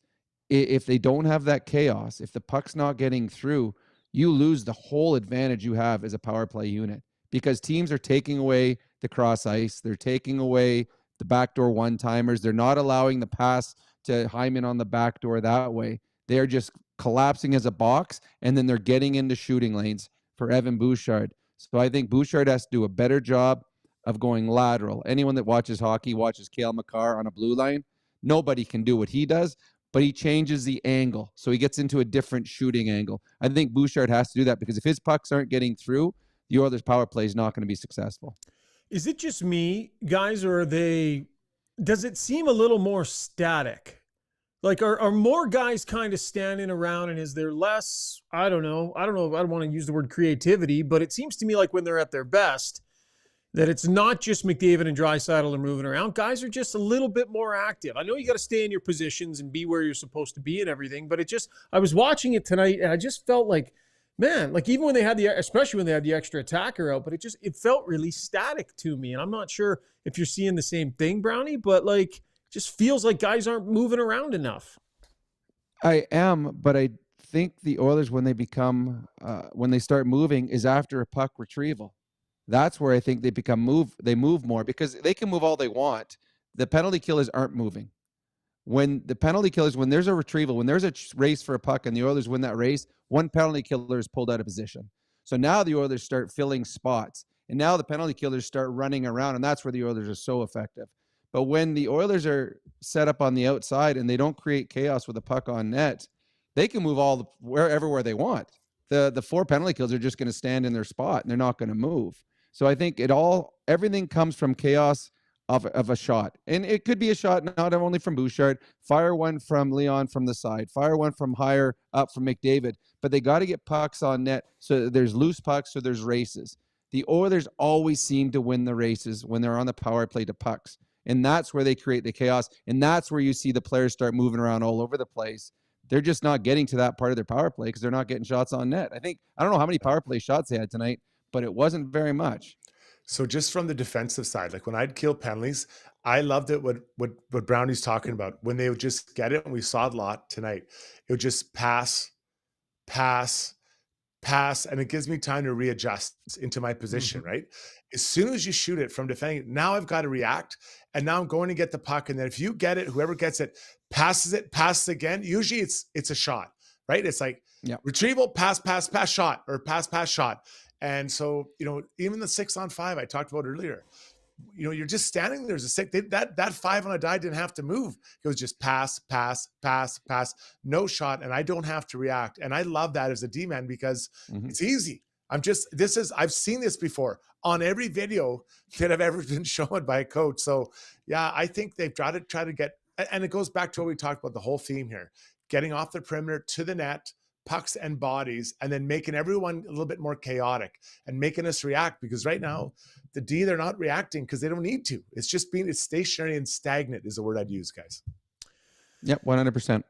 if they don't have that chaos, if the puck's not getting through, you lose the whole advantage you have as a power play unit, because teams are taking away the cross ice. They're taking away the backdoor one-timers. They're not allowing the pass to Hyman on the backdoor that way. They're just collapsing as a box, and then they're getting into shooting lanes for Evan Bouchard. So I think Bouchard has to do a better job of going lateral. Anyone that watches hockey watches Cale Makar on a blue line. Nobody can do what he does, but he changes the angle. So he gets into a different shooting angle. I think Bouchard has to do that, because if his pucks aren't getting through, the Oilers' power play is not going to be successful. Is it just me, guys, or does it seem a little more static? Like, are more guys kind of standing around, and is there less, I don't know, I don't want to use the word creativity, but it seems to me like when they're at their best, that it's not just McDavid and Draisaitl are moving around. Guys are just a little bit more active. I know you got to stay in your positions and be where you're supposed to be and everything, but I was watching it tonight, and I just felt like, man, like even when they had especially when they had the extra attacker out, but it felt really static to me. And I'm not sure if you're seeing the same thing, Brownie, but like, just feels like guys aren't moving around enough. I am, but I think the Oilers, when they start moving, is after a puck retrieval. That's where I think they move more, because they can move all they want. The penalty killers aren't moving. When there's a retrieval, when there's a race for a puck and the Oilers win that race, one penalty killer is pulled out of position. So now the Oilers start filling spots, and now the penalty killers start running around, and that's where the Oilers are so effective. But when the Oilers are set up on the outside and they don't create chaos with a puck on net, they can move wherever they want. The 4 penalty kills are just going to stand in their spot, and they're not going to move. So I think everything comes from chaos of a shot. And it could be a shot not only from Bouchard, fire one from Leon from the side, fire one from higher up from McDavid, but they got to get pucks on net, so there's loose pucks, so there's races. The Oilers always seem to win the races when they're on the power play to pucks. And that's where they create the chaos, and that's where you see the players start moving around all over the place. They're just not getting to that part of their power play because they're not getting shots on net. I don't know how many power play shots they had tonight, but it wasn't very much. So just from the defensive side, like when I'd kill penalties, I loved it what Brownie's talking about. When they would just get it, and we saw it a lot tonight, it would just pass, and it gives me time to readjust into my position, right? As soon as you shoot it from defending, now I've got to react, and now I'm going to get the puck, and then if you get it, whoever gets it, passes again. Usually it's a shot, right? It's like retrieval, pass, shot, or pass, shot. And so, even the 6-on-5 I talked about earlier, you're just standing there as a 6. That 5 on a die didn't have to move. It was just pass, no shot, and I don't have to react. And I love that as a D-man, because it's easy. I've seen this before on every video that I've ever been shown by a coach. So yeah, I think they've got to try to get, and it goes back to what we talked about, the whole theme here, getting off the perimeter to the net, pucks and bodies, and then making everyone a little bit more chaotic and making us react, because right now the D, they're not reacting because they don't need to. It's stationary and stagnant is the word I'd use, guys. Yep. 100%.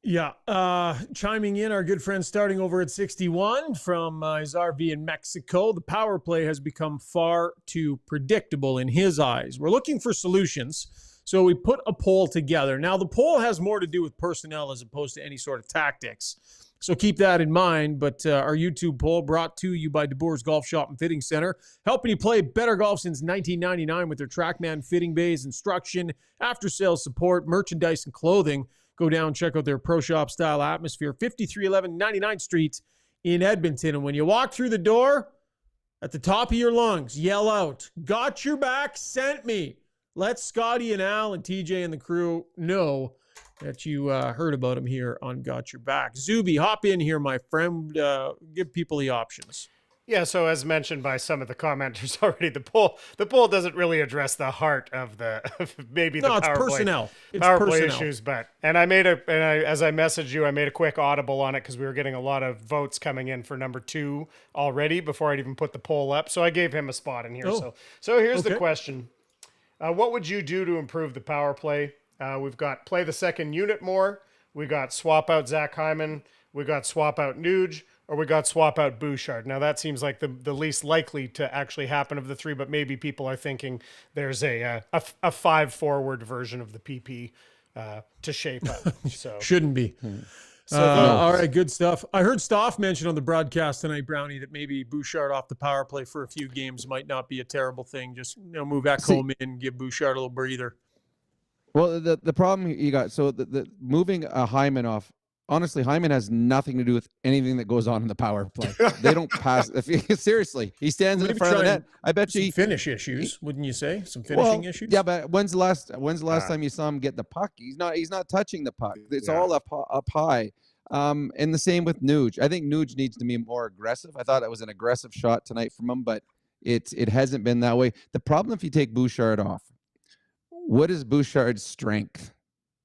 Yeah. Chiming in, our good friend starting over at 61 from his RV in Mexico. The power play has become far too predictable in his eyes. We're looking for solutions, so we put a poll together. Now, the poll has more to do with personnel as opposed to any sort of tactics, so keep that in mind. But our YouTube poll brought to you by DeBoer's Golf Shop and Fitting Center, helping you play better golf since 1999 with their TrackMan fitting bays, instruction, after-sales support, merchandise, and clothing. Go down, check out their pro shop style atmosphere, 5311 99th Street in Edmonton. And when you walk through the door, at the top of your lungs, yell out, "Got your back, sent me." Let Scotty and Al and TJ and the crew know that you heard about them here on Got Your Back. Zuby, hop in here, my friend. Give people the options. Yeah, so as mentioned by some of the commenters already, the poll doesn't really address the heart of maybe the it's power personnel. Play, power play issues. But as I messaged you, I made a quick audible on it because we were getting a lot of votes coming in for number 2 already before I'd even put the poll up. So I gave him a spot in here. So here's the question: what would you do to improve the power play? We've got play the second unit more. We got swap out Zach Hyman. We got swap out Nuge. Or we got swap out Bouchard. Now that seems like the least likely to actually happen of the 3, but maybe people are thinking there's a 5-forward version of the PP to shape up. So shouldn't be. All right, good stuff. I heard Stoff mention on the broadcast tonight, Brownie, that maybe Bouchard off the power play for a few games might not be a terrible thing. Just move Ekholm in, give Bouchard a little breather. Well, the problem you got, so the moving a Hyman off. Honestly, Hyman has nothing to do with anything that goes on in the power play. They don't pass. Seriously, he stands in front of the net. I bet you finish issues, wouldn't you say? Some finishing issues. Yeah, but when's the last time you saw him get the puck? He's not touching the puck. It's all up high. And the same with Nuge. I think Nuge needs to be more aggressive. I thought it was an aggressive shot tonight from him, but it hasn't been that way. The problem if you take Bouchard off, what is Bouchard's strength?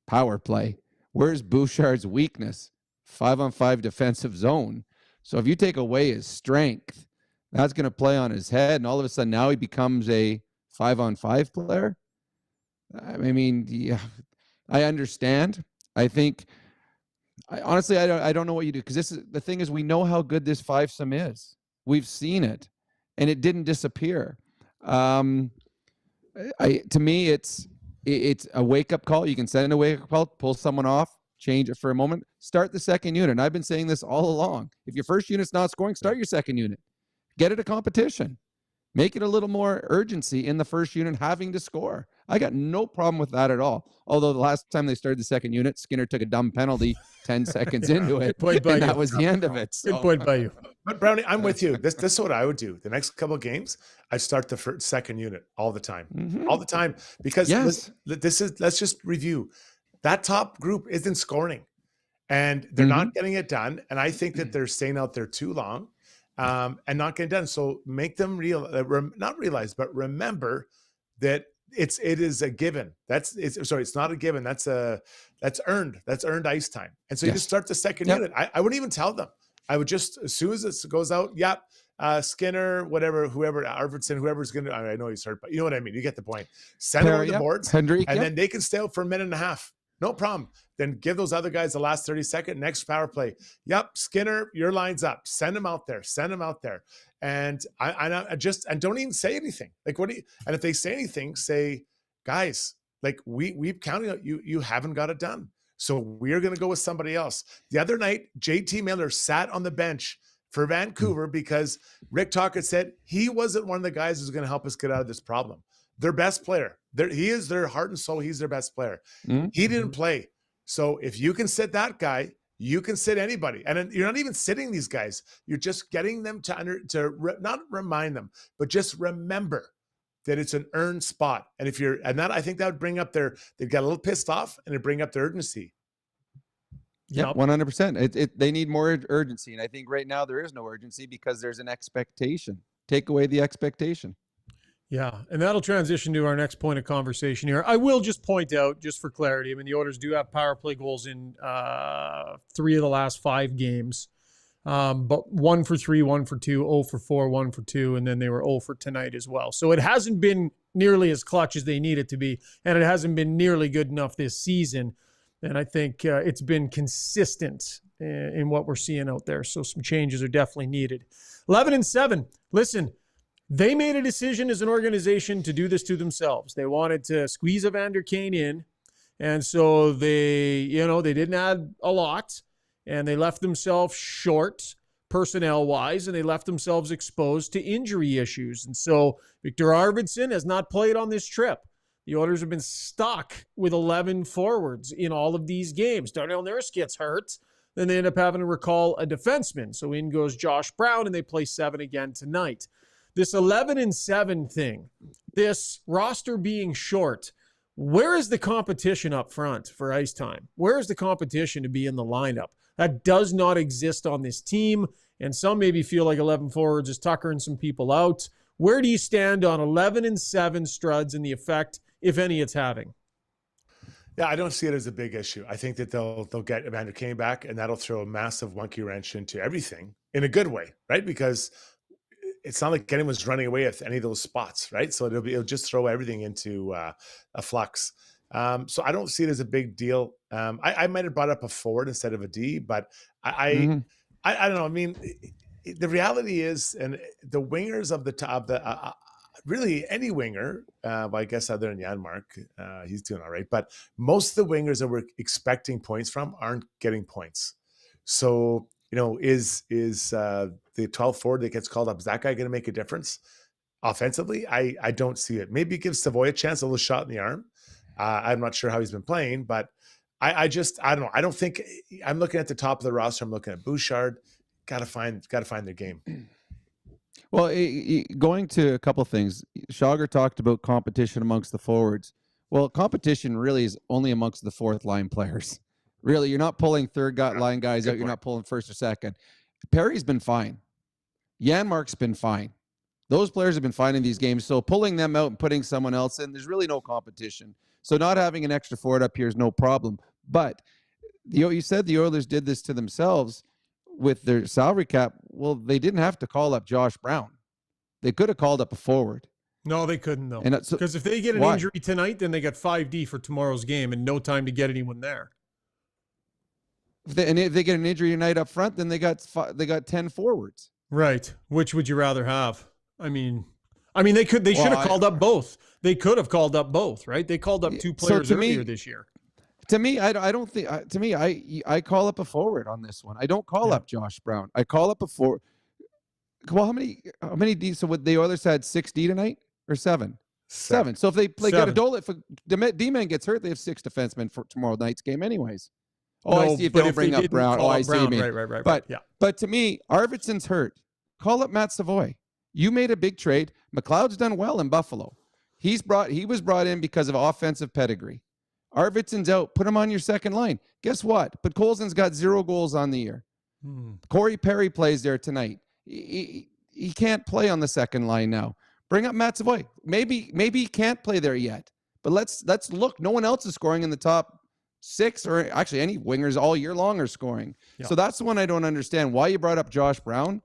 Power play. Where's Bouchard's weakness? 5-on-5 defensive zone. So if you take away his strength, that's going to play on his head, and all of a sudden now he becomes a 5-on-5 player. I mean, yeah, I understand. I think, honestly, I don't know what you do, because the thing is, we know how good this 5-some is. We've seen it, and it didn't disappear. To me, it's a wake-up call. You can send a wake-up call, pull someone off, change it for a moment, start the second unit. And I've been saying this all along. If your first unit's not scoring, start your second unit. Get it a competition. Make it a little more urgency in the first unit having to score. I got no problem with that at all. Although the last time they started the second unit, Skinner took a dumb penty 10 seconds into it, and that was the end of it. So. Good point by you. But Brownie, I'm with you. This is what I would do. The next couple of games, I start the second unit all the time, all the time, because let's just review. That top group isn't scoring, and they're not getting it done. And I think that they're staying out there too long, and not getting done. So make them not realize, but remember that it is a given. It's not a given. That's earned. That's earned ice time. And so you just start the second unit. I wouldn't even tell them. I would just, as soon as it goes out, Skinner, whoever, Arvidsson, whoever's going to, I know he's hurt, but you know what I mean? You get the point. Send them on the boards, Hendrick, and then they can stay out for a minute and a half. No problem. Then give those other guys the last 30 seconds. Next power play. Yep, Skinner, your line's up. Send them out there. And and don't even say anything. Like, and if they say anything, say, guys, like we've counted out, you haven't got it done. So we're going to go with somebody else. The other night, JT Miller sat on the bench for Vancouver because Rick Tocchet said he wasn't one of the guys who's going to help us get out of this problem. Their best player. He is their heart and soul. He's their best player. He didn't play. So if you can sit that guy, you can sit anybody. And you're not even sitting these guys. You're just getting them not remind them, but just remember that it's an earned spot. And I think that would bring up they'd get a little pissed off, and it'd bring up their urgency. Yeah, 100%. They need more urgency. And I think right now there is no urgency because there's an expectation. Take away the expectation. Yeah, and that'll transition to our next point of conversation here. I will just point out, just for clarity, I mean, the Oilers do have power play goals in 3 of the last 5 games. But 1 for 3, 1 for 2, 0 for 4, 1 for 2, and then they were 0 for tonight as well. So it hasn't been nearly as clutch as they need it to be, and it hasn't been nearly good enough this season And I think it's been consistent in what we're seeing out there. So some changes are definitely needed. 11-7. Listen, they made a decision as an organization to do this to themselves. They wanted to squeeze Evander Kane in. And so they didn't add a lot. And they left themselves short personnel-wise, and they left themselves exposed to injury issues. And so Victor Arvidsson has not played on this trip. The Oilers have been stuck with 11 forwards in all of these games. Darnell Nurse gets hurt. Then they end up having to recall a defenseman. So in goes Josh Brown, and they play 7 again tonight. This 11-7 thing, this roster being short, where is the competition up front for ice time? Where is the competition to be in the lineup? That does not exist on this team, and some maybe feel like 11 forwards is tuckering some people out. Where do you stand on 11-7 Struds and the effect, if any, it's having? Yeah, I don't see it as a big issue. I think that they'll get Evander Kane back, and that'll throw a massive monkey wrench into everything in a good way, right? Because it's not like anyone's running away with any of those spots, right? So it'll just throw everything into a flux. So I don't see it as a big deal. I might have brought up a forward instead of a D, but I don't know. I mean, the reality is, and the wingers of the top, really any winger, well, I guess other than Janmark, he's doing all right. But most of the wingers that we're expecting points from aren't getting points. So, is the 12th forward that gets called up, is that guy going to make a difference offensively? I don't see it. Maybe give Savoy a chance, a little shot in the arm. I'm not sure how he's been playing, but I don't know. I don't think I'm looking at the top of the roster. I'm looking at Bouchard. Got to find their game. Well, going to a couple of things. Schauger talked about competition amongst the forwards. Well, competition really is only amongst the fourth line players. Really, you're not pulling third line guys out. You're not pulling first or second. Perry's been fine. Janmark's been fine. Those players have been fine in these games. So pulling them out and putting someone else in, there's really no competition. So not having an extra forward up here is no problem. But you said the Oilers did this to themselves with their salary cap. Well, they didn't have to call up Josh Brown. They could have called up a forward. No, they couldn't, though. Because if they get an injury tonight, then they got 5D for tomorrow's game and no time to get anyone there. If they get an injury tonight up front, then they got 10 forwards. Right. Which would you rather have? I mean, they should have called up both. They could have called up both, right? They called up 2 players earlier this year. To me, I don't think. To me, I call up a forward on this one. I don't call up Josh Brown. I call up a forward. Well, how many D? So what, the Oilers had 6 D tonight or 7? 7. So if they get a Dole, if D-man gets hurt, they have 6 defensemen for tomorrow night's game, anyways. Oh, I see. If they don't bring up Brown, I see. Right. But to me, Arvidsson's hurt. Call up Matt Savoy. You made a big trade. McLeod's done well in Buffalo. He was brought in because of offensive pedigree. Arvidsson's out. Put him on your second line. Guess what? But Colson's got 0 goals on the year. Corey Perry plays there tonight. He can't play on the second line now. Bring up Matt Savoy. Maybe he can't play there yet. But let's look. No one else is scoring in the top 6, or actually any wingers all year long are scoring. Yeah. So that's the one I don't understand. Why you brought up Josh Brown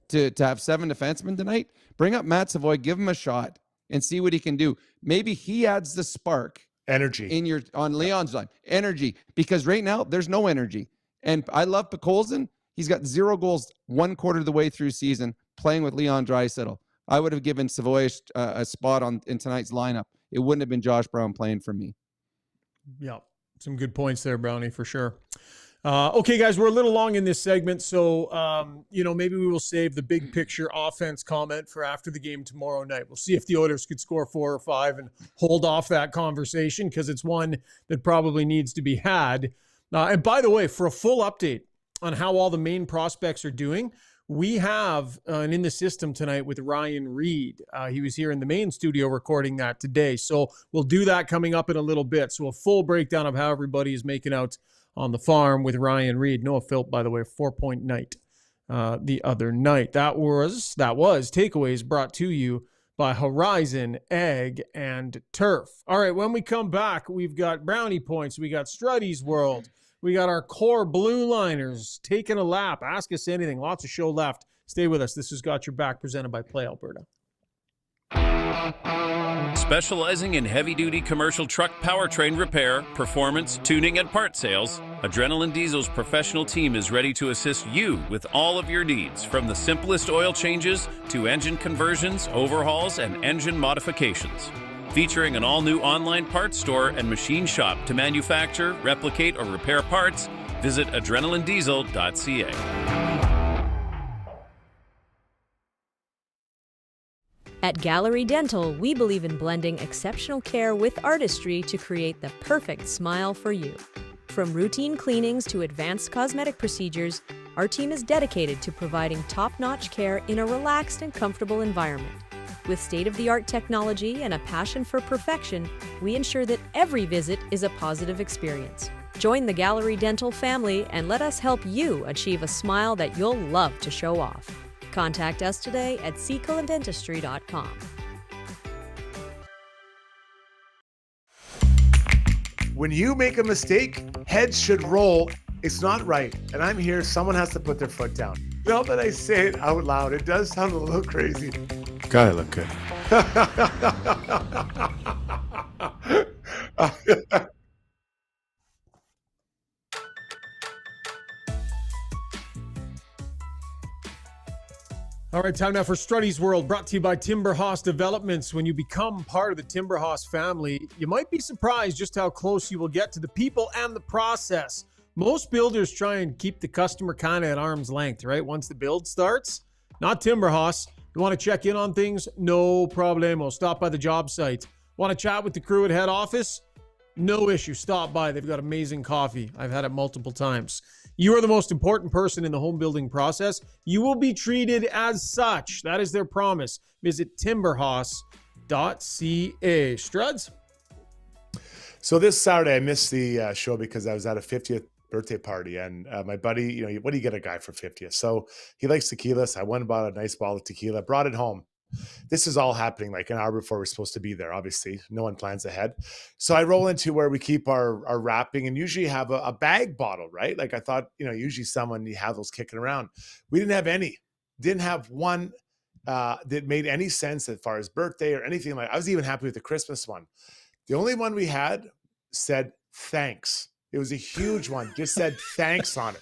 to have 7 defensemen tonight? Bring up Matt Savoy. Give him a shot and see what he can do. Maybe he adds the spark. Energy on Leon's line. Energy, because right now there's no energy. And I love Colson. He's got 0 goals 1/4 of the way through season playing with Leon Draisaitl. I would have given Savoy a spot in tonight's lineup. It wouldn't have been Josh Brown playing for me. Yeah, some good points there, Brownie, for sure. Okay, guys, we're a little long in this segment, so maybe we will save the big picture offense comment for after the game tomorrow night. We'll see if the Oilers could score 4 or 5 and hold off that conversation, because it's one that probably needs to be had. And by the way, for a full update on how all the main prospects are doing, we have an In the System tonight with Ryan Reed. He was here in the main studio recording that today, so we'll do that coming up in a little bit. So a full breakdown of how everybody is making out on the farm with Ryan Reed. Noah Philp, by the way, 4-point night the other night. That was Takeaways brought to you by Horizon Egg and Turf. All right, when we come back, we've got Brownie Points. We got Struddy's World. We got our core blue liners taking a lap. Ask us anything. Lots of show left. Stay with us. This has Got Your Back, presented by Play Alberta. Specializing in heavy-duty commercial truck powertrain repair, performance, tuning, and part sales, Adrenaline Diesel's professional team is ready to assist you with all of your needs, from the simplest oil changes to engine conversions, overhauls, and engine modifications. Featuring an all-new online parts store and machine shop to manufacture, replicate, or repair parts, visit adrenalinediesel.ca. At Gallery Dental, we believe in blending exceptional care with artistry to create the perfect smile for you. From routine cleanings to advanced cosmetic procedures, our team is dedicated to providing top-notch care in a relaxed and comfortable environment. With state-of-the-art technology and a passion for perfection, we ensure that every visit is a positive experience. Join the Gallery Dental family and let us help you achieve a smile that you'll love to show off. Contact us today at secolandentistry.com. When you make a mistake, heads should roll. It's not right. And I'm here, someone has to put their foot down. Now that I say it out loud, it does sound a little crazy. Gotta look good. All right, time now for Struddy's World, brought to you by Timber House Developments. When you become part of the Timber House family, you might be surprised just how close you will get to the people and the process. Most builders try and keep the customer kind of at arm's length, right? Once the build starts. Not Timber House. You want to check in on things? No problemo. Stop by the job site. Want to chat with the crew at head office? No issue. Stop by. They've got amazing coffee. I've had it multiple times. You are the most important person in the home building process. You will be treated as such. That is their promise. Visit timberhouse.ca. Struds? So this Saturday, I missed the show because I was at a 50th birthday party, and my buddy, what do you get a guy for 50th? So he likes tequila. So I went and bought a nice bottle of tequila, brought it home. This is all happening like an hour before we're supposed to be there. Obviously, no one plans ahead. So I roll into where we keep our wrapping, and usually have a bag bottle, right? Like I thought, usually you have those kicking around. We didn't have any. Didn't have one that made any sense as far as birthday or anything like. I was even happy with the Christmas one. The only one we had said thanks. It was a huge one. Just said thanks on it.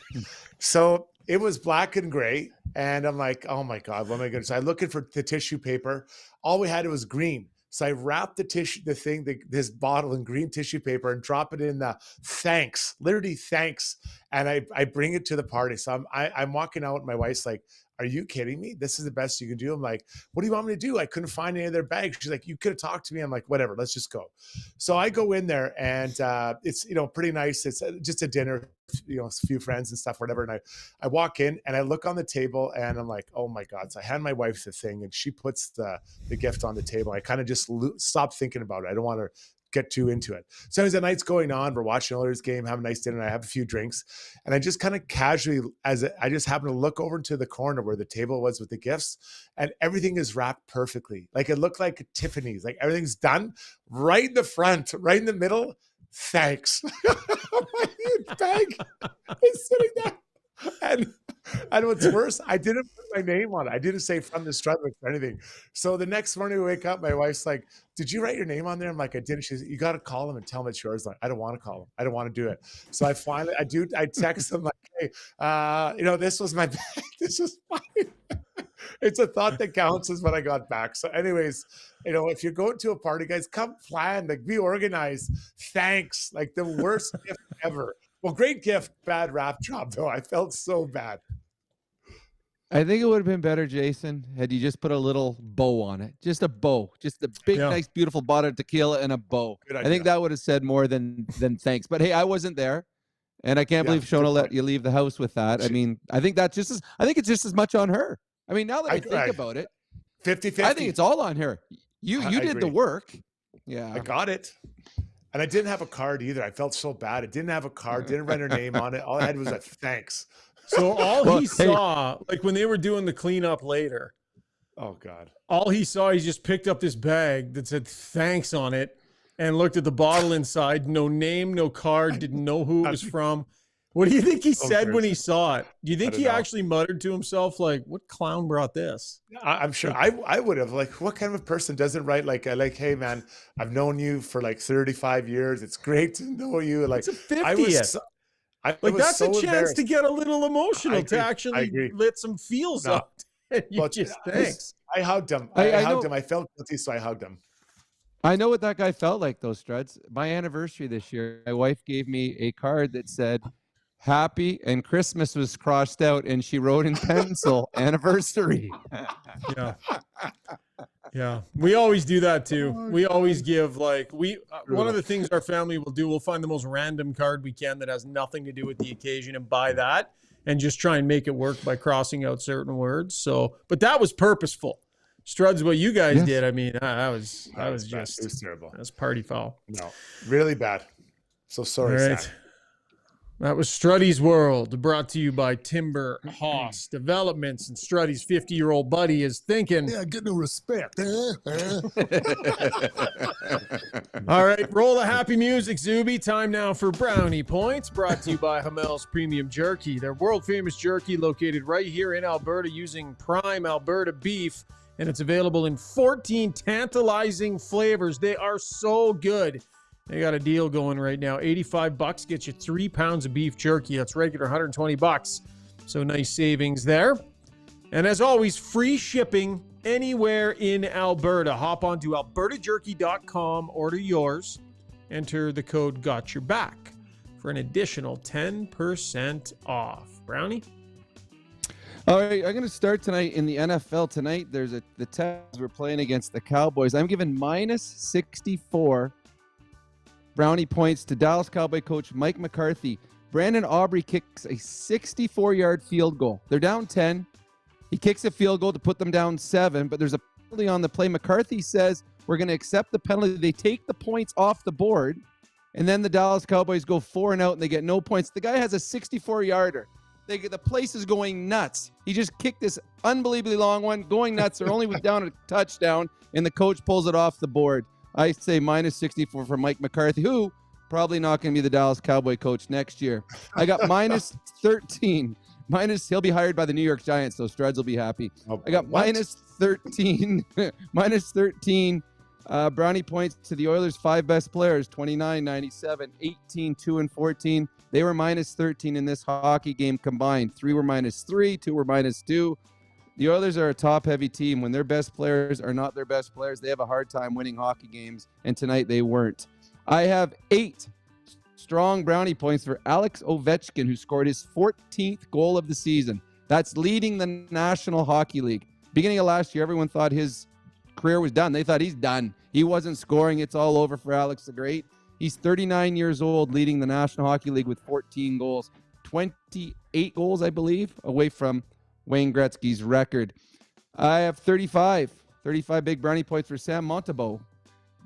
So it was black and gray. And I'm like, oh my God, what am I going to do? So I'm looking for the tissue paper. All we had was green. So I wrapped this bottle in green tissue paper and drop it in the thanks, literally thanks. And I bring it to the party. So I'm walking out. My wife's like, are you kidding me? This is the best you can do. I'm like, what do you want me to do? I couldn't find any of their bags. She's like, you could have talked to me. I'm like, whatever, let's just go. So I go in there, and it's, pretty nice. It's just a dinner, a few friends and stuff, whatever. And I walk in and I look on the table, and I'm like, oh my God. So I hand my wife the thing, and she puts the gift on the table. I kind of just stop thinking about it. I don't want to get too into it. So as the night's going on, we're watching Oilers game, have a nice dinner, and I have a few drinks, and I just kind of casually, I just happen to look over to the corner where the table was with the gifts, and everything is wrapped perfectly. Like it looked like Tiffany's, like everything's done right in the front, right in the middle. Thanks. My huge bag is sitting there. And what's worse, I didn't put my name on it. I didn't say from the Strudwick or anything. So the next morning we wake up, my wife's like, did you write your name on there? I'm like, I didn't. She's like, you got to call him and tell him it's yours. I'm like, I don't want to call him. I don't want to do it. So I text him like, hey, this was my bag. This is fine. It's a thought that counts is what I got back. So anyways, if you're going to a party, guys, come plan, like be organized. Thanks. Like the worst gift ever. Well, great gift, bad rap job, though. I felt so bad. I think it would have been better, Jason, had you just put a little bow on it. Just a bow. Just a big, nice, beautiful bottle of tequila and a bow. I think that would have said more than thanks. But hey, I wasn't there, and I can't believe Shona let you leave the house with that. I mean, I think it's just as much on her. I mean, now that I think about it, 50-50. I think it's all on her. You did the work. Yeah. I got it. And I didn't have a card either. I felt so bad. I didn't have a card, didn't write her name on it. All I had was a thanks. So all he saw, like when they were doing the cleanup later, oh God, all he saw, he just picked up this bag that said thanks on it and looked at the bottle inside. No name, no card, didn't know who it was from. What do you think he So said when he embarrassing. saw it? Do you think don't he know. actually muttered to himself, like, what clown brought this? I'm sure I would have. Like, what kind of a person doesn't write like, hey man, I've known you for like 35 years. It's great to know you. Like, It's a I 50th. was, I Like, was that's so a chance embarrassed. to get a little I emotional, agree. to I actually agree. let some feels No. out. And you Well, just I thanks. I hugged him. I I hugged know- him. I felt guilty, so I hugged him. I know what that guy felt like, though, Struds. My anniversary this year, my wife gave me a card that said happy, and Christmas was crossed out, and she wrote in pencil, anniversary. Yeah. Yeah. We always do that too. We always give one of the things our family will do, we'll find the most random card we can that has nothing to do with the occasion and buy that and just try and make it work by crossing out certain words. So, but that was purposeful. Struds, what you guys did, I mean, I was It just, was terrible. that's party foul. No, really bad. So sorry, All right. Sam. That was Struddy's World, brought to you by Timber Hoss Developments. And Struddy's 50-year-old buddy is thinking, Yeah, get no respect. all right, roll the happy music, Zuby. Time now for Brownie Points, brought to you by Hamel's Premium Jerky. Their world-famous jerky located right here in Alberta using prime Alberta beef, and it's available in 14 tantalizing flavors. They are so good. They got a deal going right now. $85 gets you 3 pounds of beef jerky. That's regular $120. So nice savings there. And as always, free shipping anywhere in Alberta. Hop on to albertajerky.com, order yours, enter the code GOTYOURBACK for an additional 10% off. Brownie? All right, I'm going to start tonight in the NFL. Tonight, the Texans were playing against the Cowboys. I'm giving minus 64 Brownie points to Dallas Cowboy coach Mike McCarthy. Brandon Aubrey kicks a 64-yard field goal. They're down 10. He kicks a field goal to put them down 7, but there's a penalty on the play. McCarthy says, we're going to accept the penalty. They take the points off the board, and then the Dallas Cowboys go 4 and out, and they get no points. The guy has a 64-yarder. The place is going nuts. He just kicked this unbelievably long one, going nuts. They're only down a touchdown, and the coach pulls it off the board. I say minus 64 for Mike McCarthy, who probably not going to be the Dallas Cowboy coach next year. I got minus 13. He'll be hired by the New York Giants, so Struds will be happy. I got minus 13. Minus 13 brownie points to the Oilers' 5 best players, 29, 97, 18, 2, and 14. They were minus 13 in this hockey game combined. 3 were minus 3, 2 were minus 2. The Oilers are a top-heavy team. When their best players are not their best players, they have a hard time winning hockey games, and tonight they weren't. I have 8 strong brownie points for Alex Ovechkin, who scored his 14th goal of the season. That's leading the National Hockey League. Beginning of last year, everyone thought his career was done. They thought he's done. He wasn't scoring. It's all over for Alex the Great. He's 39 years old, leading the National Hockey League with 14 goals, 28 goals, I believe, away from Wayne Gretzky's record. I have 35 big brownie points for Sam Montembeault.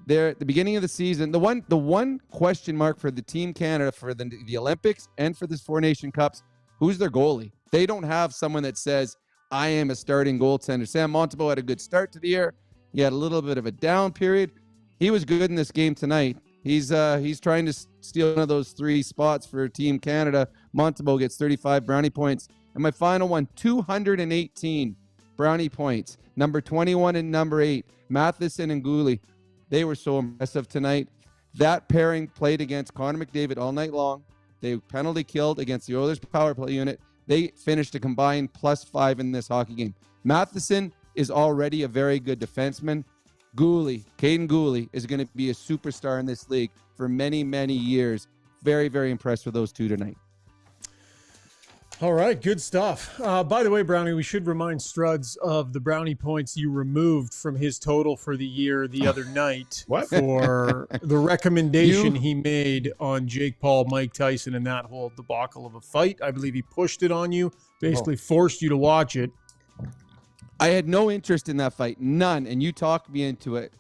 There at the beginning of the season, the one question mark for the Team Canada for the Olympics and for this 4 Nation Cups, who's their goalie? They don't have someone that says, I am a starting goaltender. Sam Montembeault had a good start to the year. He had a little bit of a down period. He was good in this game tonight. He's trying to steal one of those 3 spots for Team Canada. Montembeault gets 35 brownie points. And my final one, 218 brownie points. Number 21 and number 8, Matheson and Gooley. They were so impressive tonight. That pairing played against Connor McDavid all night long. They penalty killed against the Oilers power play unit. They finished a combined +5 in this hockey game. Matheson is already a very good defenseman. Caden Gooley is going to be a superstar in this league for many, many years. Very, very impressed with those 2 tonight. All right, good stuff. By the way, Brownie, we should remind Struds of the brownie points you removed from his total for the year the other night for the recommendation he made on Jake Paul, Mike Tyson, and that whole debacle of a fight. I believe he pushed it on you, basically forced you to watch it. I had no interest in that fight, none, and you talked me into it.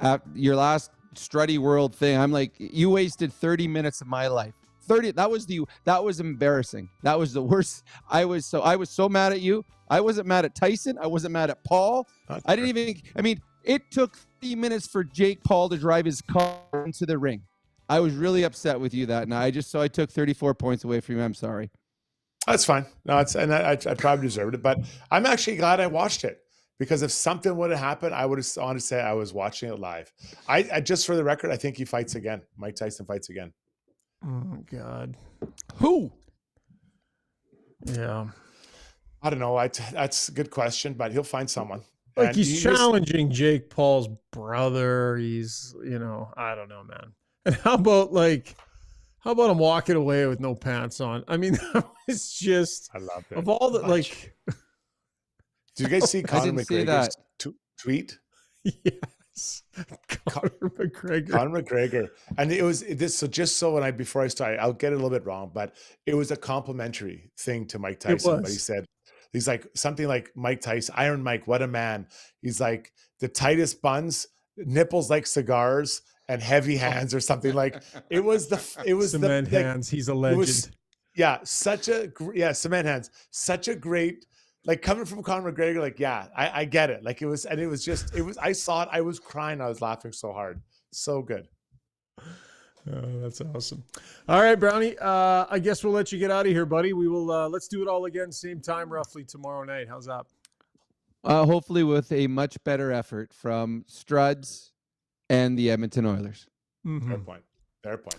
At your last Struddy World thing, I'm like, you wasted 30 minutes of my life. 30. That was embarrassing. That was the worst. I was so mad at you. I wasn't mad at Tyson. I wasn't mad at Paul. It took 30 minutes for Jake Paul to drive his car into the ring. I was really upset with you that night. I took 34 points away from you. I'm sorry. That's fine. No, I probably deserved it, but I'm actually glad I watched it, because if something would have happened, I would have wanted to say I was watching it live. I just, for the record, I think he fights again. Mike Tyson fights again. Oh God. Who? Yeah. I don't know. That's a good question, but he'll find someone. Like, And he's challenging Jake Paul's brother. He's, I don't know, man. And how about him walking away with no pants on? I mean, it's just, I love it. of all the, like, did you guys see Conor McGregor's tweet? Yes. Conor McGregor. Conor McGregor. And it was this. So just so before I start, I'll get it a little bit wrong, but it was a complimentary thing to Mike Tyson. But he said, he's like something like Mike Tyson, Iron Mike, what a man. He's like the tightest buns, nipples like cigars, and heavy hands, or something. Like it was cement hands. He's a legend. Cement hands. Such a great, like, coming from Conor McGregor. Like, yeah, I get it. Like I saw it. I was crying. I was laughing so hard. So good. Oh, that's awesome. All right, Brownie. I guess we'll let you get out of here, buddy. We will. Let's do it all again, same time, roughly tomorrow night. How's that? Hopefully with a much better effort from Struds and the Edmonton Oilers. Mm-hmm. Fair point.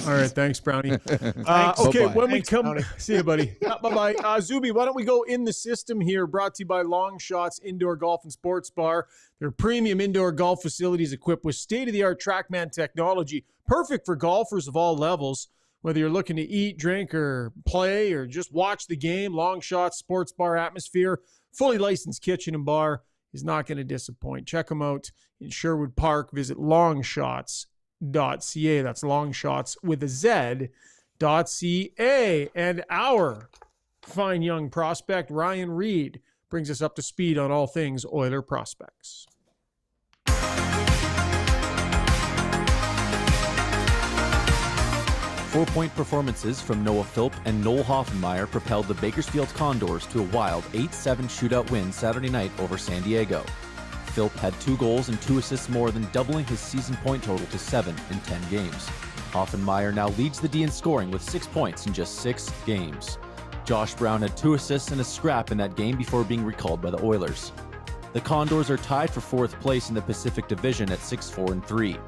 All right, thanks, Brownie. Okay, Bye-bye. when we Thanks, come, Brownie. see you, buddy. Bye-bye. Zuby, why don't we go in the system here, brought to you by Long Shots Indoor Golf and Sports Bar. Their premium indoor golf facilities equipped with state-of-the-art TrackMan technology, perfect for golfers of all levels. Whether you're looking to eat, drink, or play, or just watch the game, Long Shots Sports Bar atmosphere, fully licensed kitchen and bar is not going to disappoint. Check them out in Sherwood Park. Visit longshots.ca. That's Longshots with a Z.ca. And our fine young prospect, Ryan Reed, brings us up to speed on all things Oiler prospects. 4-point performances from Noah Philp and Noel Hoffenmeyer propelled the Bakersfield Condors to a wild 8-7 shootout win Saturday night over San Diego. Philp had 2 goals and 2 assists more than doubling his season point total to 7 in 10 games. Hoffenmeyer now leads the D in scoring with 6 points in just 6 games. Josh Brown had 2 assists and a scrap in that game before being recalled by the Oilers. The Condors are tied for 4th place in the Pacific Division at 6-4-3.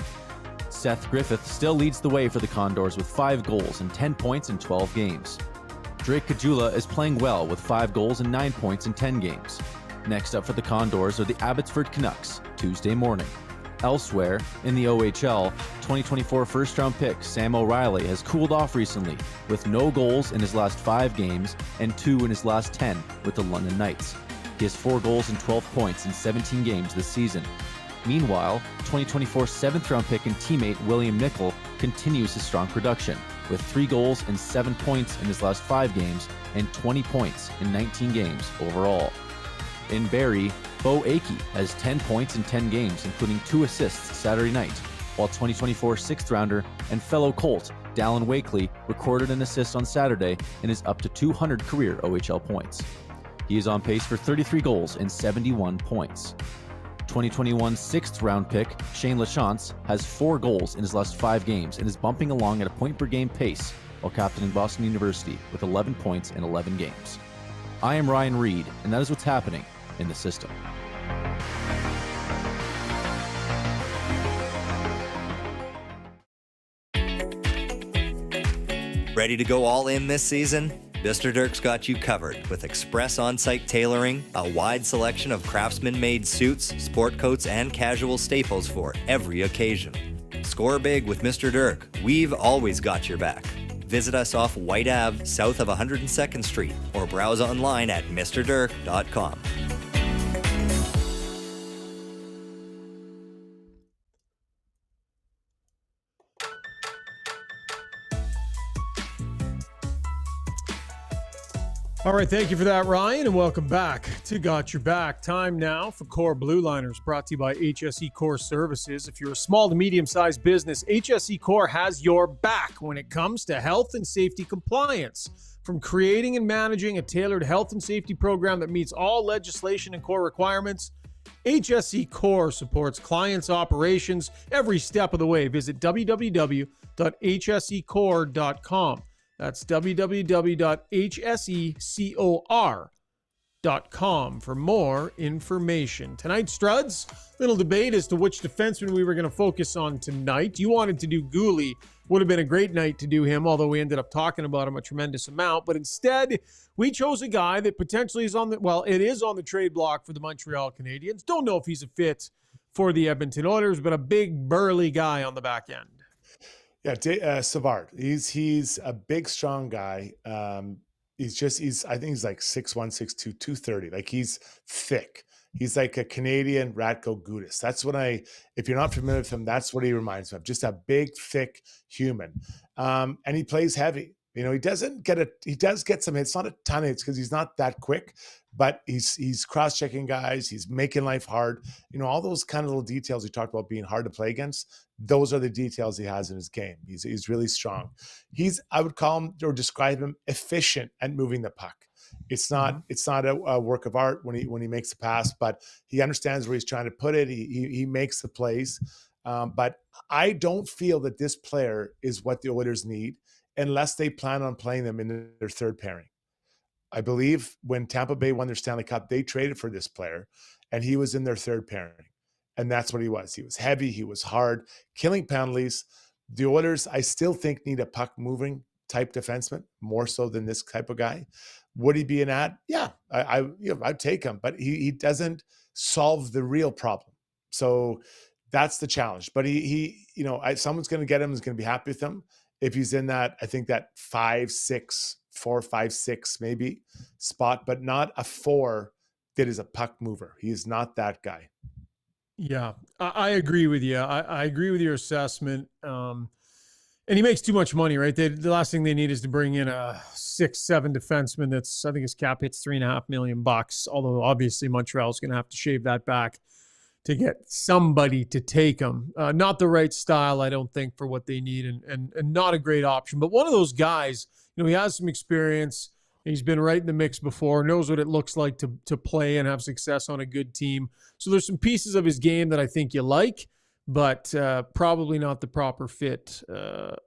Seth Griffith still leads the way for the Condors with 5 goals and 10 points in 12 games. Drake Kajula is playing well with 5 goals and 9 points in 10 games. Next up for the Condors are the Abbotsford Canucks, Tuesday morning. Elsewhere, in the OHL, 2024 first-round pick Sam O'Reilly has cooled off recently with no goals in his last 5 games and 2 in his last 10 with the London Knights. He has 4 goals and 12 points in 17 games this season. Meanwhile, 2024 7th-round pick and teammate William Nickel continues his strong production with 3 goals and 7 points in his last 5 games and 20 points in 19 games overall. In Barrie, Bo Akey has 10 points in 10 games, including 2 assists Saturday night, while 2024 6th-rounder and fellow Colt Dallin Wakely recorded an assist on Saturday and is up to 200 career OHL points. He is on pace for 33 goals and 71 points. 2021 6th-round pick Shane Lachance has 4 goals in his last 5 games and is bumping along at a point-per-game pace while captaining Boston University with 11 points in 11 games. I am Ryan Reed, and that is what's happening in the system. Ready to go all in this season? Mr. Dirk's got you covered with express on-site tailoring, a wide selection of craftsman-made suits, sport coats, and casual staples for every occasion. Score big with Mr. Dirk. We've always got your back. Visit us off White Ave, south of 102nd Street, or browse online at mrdirk.com. All right, thank you for that, Ryan, and welcome back to Got Your Back. Time now for Core Blue Liners, brought to you by HSE Core Services. If you're a small to medium-sized business, HSE Core has your back when it comes to health and safety compliance. From creating and managing a tailored health and safety program that meets all legislation and core requirements, HSE Core supports clients' operations every step of the way. Visit www.hsecore.ca www.hsecore.com. That's www.hsecor.com for more information. Tonight, Struds, little debate as to which defenseman we were going to focus on tonight. You wanted to do Gooley. Would have been a great night to do him, although we ended up talking about him a tremendous amount. But instead, we chose a guy that potentially is on it is on the trade block for the Montreal Canadiens. Don't know if he's a fit for the Edmonton Oilers, but a big, burly guy on the back end. Yeah, Savard. He's a big, strong guy. I think he's like 6'1", 6'2", 230. Like, he's thick. He's like a Canadian Ratko Gudas. That's what if you're not familiar with him, that's what he reminds me of. Just a big, thick human. And he plays heavy. He does get some hits, not a ton of hits because he's not that quick, but he's cross-checking guys. He's making life hard. All those kind of little details we talked about being hard to play against. Those are the details he has in his game. He's really strong. I would call him or describe him efficient at moving the puck. It's not a work of art when he makes a pass, but he understands where he's trying to put it. He makes the plays. But I don't feel that this player is what the Oilers need unless they plan on playing them in their third pairing. I believe when Tampa Bay won their Stanley Cup, they traded for this player, and he was in their third pairing. And that's what he was. He was heavy. He was hard, killing penalties. The Oilers, I still think, need a puck-moving type defenseman, more so than this type of guy. Would he be an ad? Yeah, I'd take him, but he doesn't solve the real problem. So that's the challenge. But someone's going to get him, who's going to be happy with him. If he's in that, I think that 5'6", 4, 5, 6 maybe spot, but not a 4 that is a puck mover. He is not that guy. Yeah, I agree with you. I agree with your assessment. And he makes too much money, right? The last thing they need is to bring in a 6'7" defenseman I think his cap hits $3.5 million. Although obviously Montreal's going to have to shave that back to get somebody to take him. Not the right style, I don't think, for what they need, and not a great option. But one of those guys, he has some experience. He's been right in the mix before, knows what it looks like to play and have success on a good team. So there's some pieces of his game that I think you like, but probably not the proper fit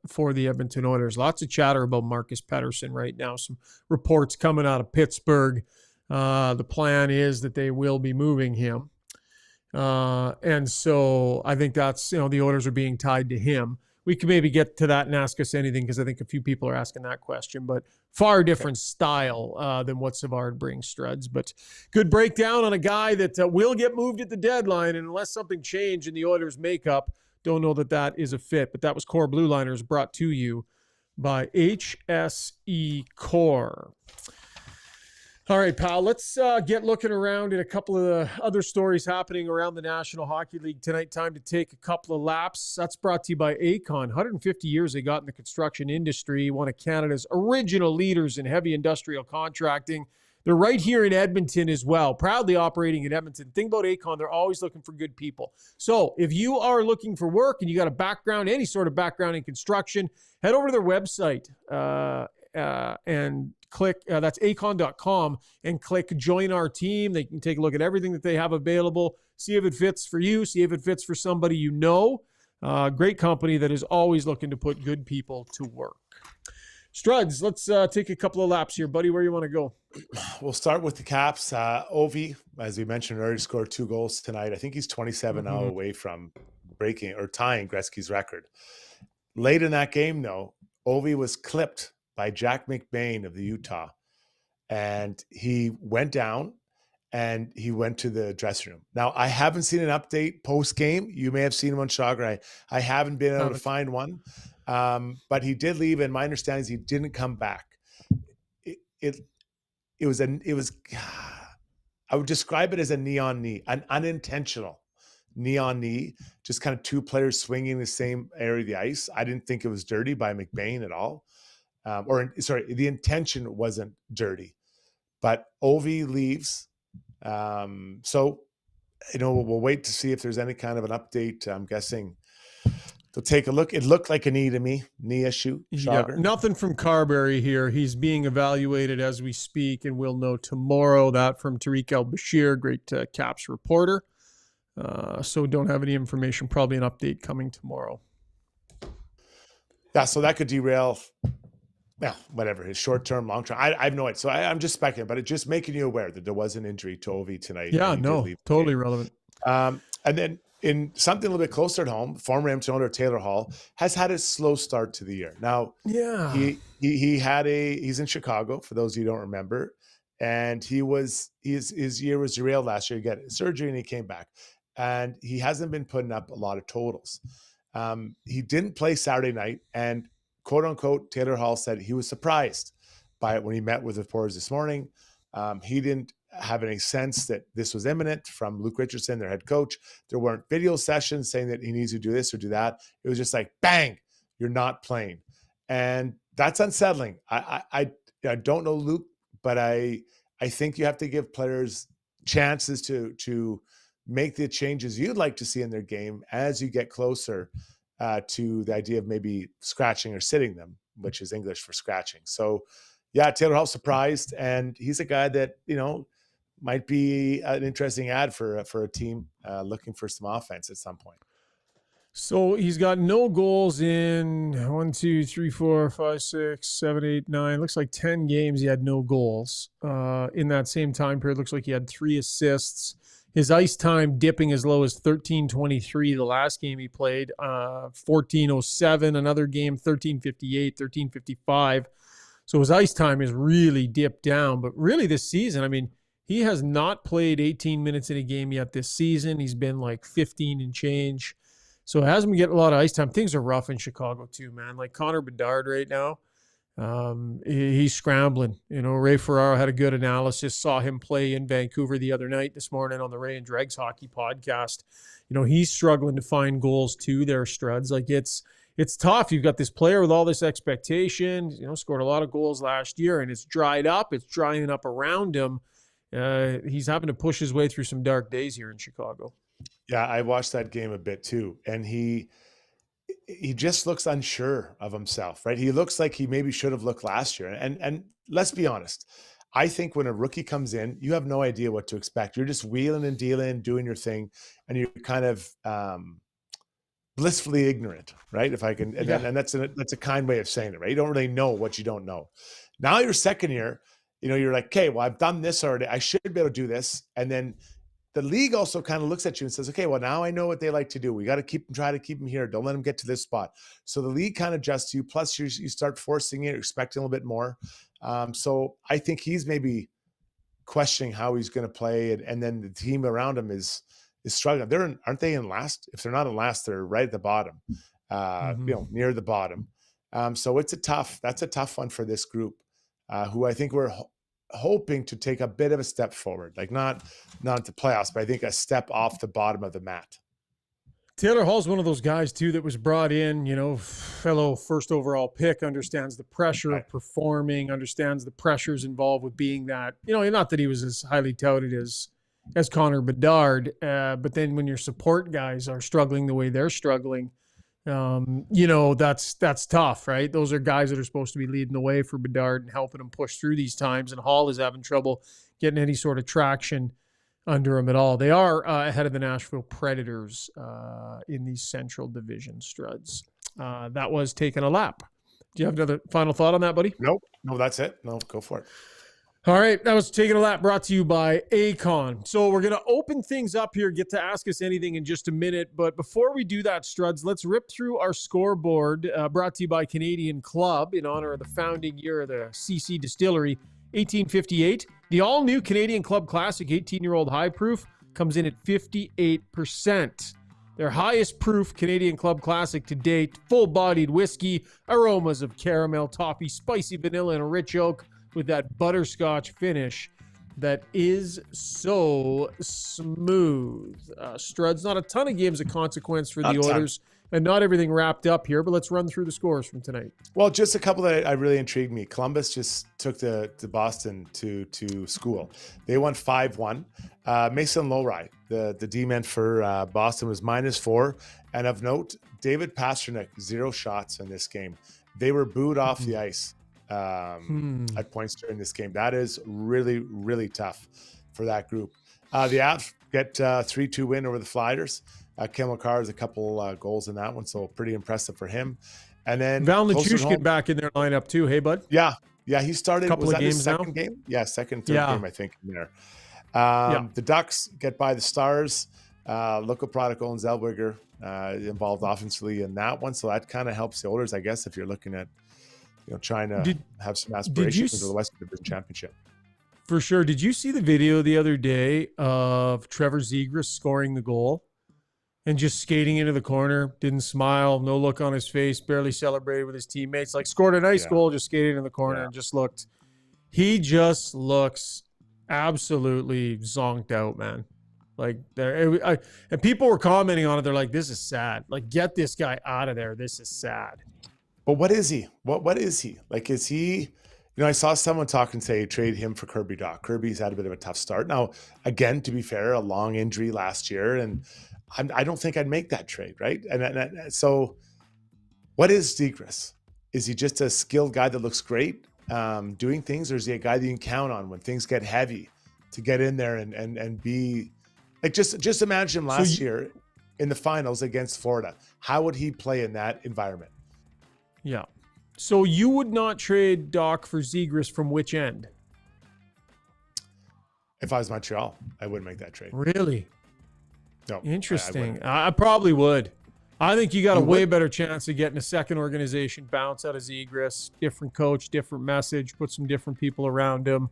for the Edmonton Oilers. Lots of chatter about Marcus Pettersson right now. Some reports coming out of Pittsburgh. The plan is that they will be moving him. And so I think that's, the Oilers are being tied to him. We can maybe get to that and ask us anything because I think a few people are asking that question, but far different style than what Savard brings, Struds. But good breakdown on a guy that will get moved at the deadline, and unless something changed in the Oilers' makeup, don't know that is a fit. But that was Core Blue Liners, brought to you by HSE Core. All right, pal, let's get looking around at a couple of the other stories happening around the National Hockey League tonight. Time to take a couple of laps. That's brought to you by Aecon. 150 years they got in the construction industry, one of Canada's original leaders in heavy industrial contracting. They're right here in Edmonton as well, proudly operating in Edmonton. Think about Aecon, they're always looking for good people. So if you are looking for work and you got a background, any sort of background in construction, head over to their website and click, that's aecon.com, and click join our team. They can take a look at everything that they have available, see if it fits for you, see if it fits for somebody you know. Great company that is always looking to put good people to work. Struds, let's take a couple of laps here, buddy. Where you want to go? We'll start with the Caps. Ovi, as we mentioned earlier, scored 2 goals tonight. I think he's 27 now away from breaking or tying Gretzky's record. Late in that game, though, Ovi was clipped by Jack McBain of the Utah. And he went down and he went to the dressing room. Now, I haven't seen an update post-game. You may have seen him on Chagra. I haven't been able to find one. But he did leave, and my understanding is he didn't come back. It was I would describe it as a knee on knee, an unintentional knee on knee, just kind of 2 players swinging the same area of the ice. I didn't think it was dirty by McBain at all. The intention wasn't dirty, but Ovi leaves. So, we'll wait to see if there's any kind of an update. I'm guessing they'll take a look. It looked like a knee to me, knee issue. Yeah, nothing from Carberry here. He's being evaluated as we speak, and we'll know tomorrow. That from Tariq El-Bashir, great Caps reporter. So don't have any information, probably an update coming tomorrow. Yeah, so that could derail, whatever, his short-term, long-term. I have no idea. So I'm just speculating, but it's just making you aware that there was an injury to Ovi tonight. Yeah, no, totally relevant. And then in something a little bit closer at home, former Edmonton owner Taylor Hall has had a slow start to the year. Now, yeah, he's in Chicago, for those of you who don't remember, and his year was derailed last year. He got surgery and he came back, and he hasn't been putting up a lot of totals. He didn't play Saturday night, and quote unquote, Taylor Hall said he was surprised by it when he met with reporters this morning. He didn't have any sense that this was imminent from Luke Richardson, their head coach. There weren't video sessions saying that he needs to do this or do that. It was just like, bang, you're not playing. And that's unsettling. I don't know Luke, but I think you have to give players chances to make the changes you'd like to see in their game as you get closer to the idea of maybe scratching or sitting them, which is English for scratching. So yeah, Taylor Hall surprised, and he's a guy that, might be an interesting ad for a team looking for some offense at some point. So he's got no goals in 1, 2, 3, 4, 5, 6, 7, 8, 9. Looks like 10 games he had no goals. In that same time period, looks like he had 3 assists. His ice time dipping as low as 13:23 the last game he played, 14:07 another game, 13:58, 13:55. So his ice time is really dipped down. But really this season, I mean, he has not played 18 minutes in a game yet this season. He's been like 15 and change. So it hasn't been getting a lot of ice time. Things are rough in Chicago too, man. Like Connor Bedard right now, he's scrambling. Ray Ferraro had a good analysis, saw him play in Vancouver the other night this morning on the Ray and Dregs Hockey podcast. He's struggling to find goals too there, Struds. Like it's tough. You've got this player with all this expectation, scored a lot of goals last year, and it's dried up. It's drying up around him. He's having to push his way through some dark days here in Chicago. Yeah, I watched that game a bit too, and he just looks unsure of himself, right? He looks like he maybe should have looked last year. And let's be honest, I think when a rookie comes in, you have no idea what to expect. You're just wheeling and dealing, doing your thing, and you're kind of blissfully ignorant, right? If I can, and that's a kind way of saying it, right? You don't really know what you don't know. Now your second year, you're like, okay, well, I've done this already. I should be able to do this. And then the league also kind of looks at you and says, okay, well, now I know what they like to do. We got to try to keep them here. Don't let them get to this spot. So the league kind of adjusts you. Plus you start forcing it, expecting a little bit more. So I think he's maybe questioning how he's going to play. And then the team around him is struggling. Aren't they in last? If they're not in last, they're right at the bottom, near the bottom. So that's a tough one for this group, who I think we're hoping to take a bit of a step forward, like not to playoffs, but I think a step off the bottom of the mat. Taylor Hall's one of those guys too that was brought in, fellow first overall pick, understands the pressure of performing, understands the pressures involved with being that, not that he was as highly touted as Connor Bedard, but then when your support guys are struggling the way they're struggling, that's tough, right? Those are guys that are supposed to be leading the way for Bedard and helping him push through these times. And Hall is having trouble getting any sort of traction under him at all. They are ahead of the Nashville Predators in the Central Division, Struds. That was taking a lap. Do you have another final thought on that, buddy? Nope. No, that's it. No, go for it. All right, that was Taking a Lap, brought to you by Acon. So we're going to open things up here, get to Ask Us Anything in just a minute. But before we do that, Struds, let's rip through our scoreboard, brought to you by Canadian Club in honor of the founding year of the CC Distillery, 1858. The all-new Canadian Club Classic 18-year-old high proof comes in at 58%. Their highest proof Canadian Club Classic to date, full-bodied whiskey, aromas of caramel, toffee, spicy vanilla, and a rich oak, with that butterscotch finish that is so smooth. Struds, not a ton of games of consequence for the Oilers, and not everything wrapped up here, but let's run through the scores from tonight. Well, just a couple that really intrigued me. Columbus just took the Boston to school. They won 5-1. Mason Lowry, the D-man for Boston, was -4. And of note, David Pastrnak, 0 shots in this game. They were booed off the ice at points during this game. That is really, really tough for that group. The Avs get 3-2 win over the Flyers. Cale Makar has a couple goals in that one, so pretty impressive for him. And then Val closer to Nichushkin home- back in their lineup too. Hey, bud. Yeah. Yeah. He started, Couple was of that his games now? second game? Yeah. Second, third Yeah. game, I think, in there. Yeah. The Ducks get by the Stars. Local product Owen Zellweger involved offensively in that one. So that kind of helps the Oilers, I guess, if you're looking at, trying to have some aspirations for the Western Division Championship. For sure. Did you see the video the other day of Trevor Zegras scoring the goal and just skating into the corner? Didn't smile, no look on his face, barely celebrated with his teammates. Like, scored a nice goal, just skated in the corner and just looked. He just looks absolutely zonked out, man. Like, and people were commenting on it. They're like, "This is sad. Like, get this guy out of there. This is sad." But what is he? What is he? Like, is he, I saw someone talk and say trade him for Kirby Dach. Kirby's had a bit of a tough start. Now, again, to be fair, a long injury last year, and I don't think I'd make that trade, right? And so what is Zegras? Is he just a skilled guy that looks great doing things, or is he a guy that you can count on when things get heavy to get in there and be like, just imagine him last year in the finals against Florida. How would he play in that environment? Yeah. So you would not trade Dach for Zegras from which end? If I was Montreal, I wouldn't make that trade. Really? No. Interesting. I probably would. I think you got a way better chance of getting a second organization bounce out of Zegras. Different coach, different message, put some different people around him.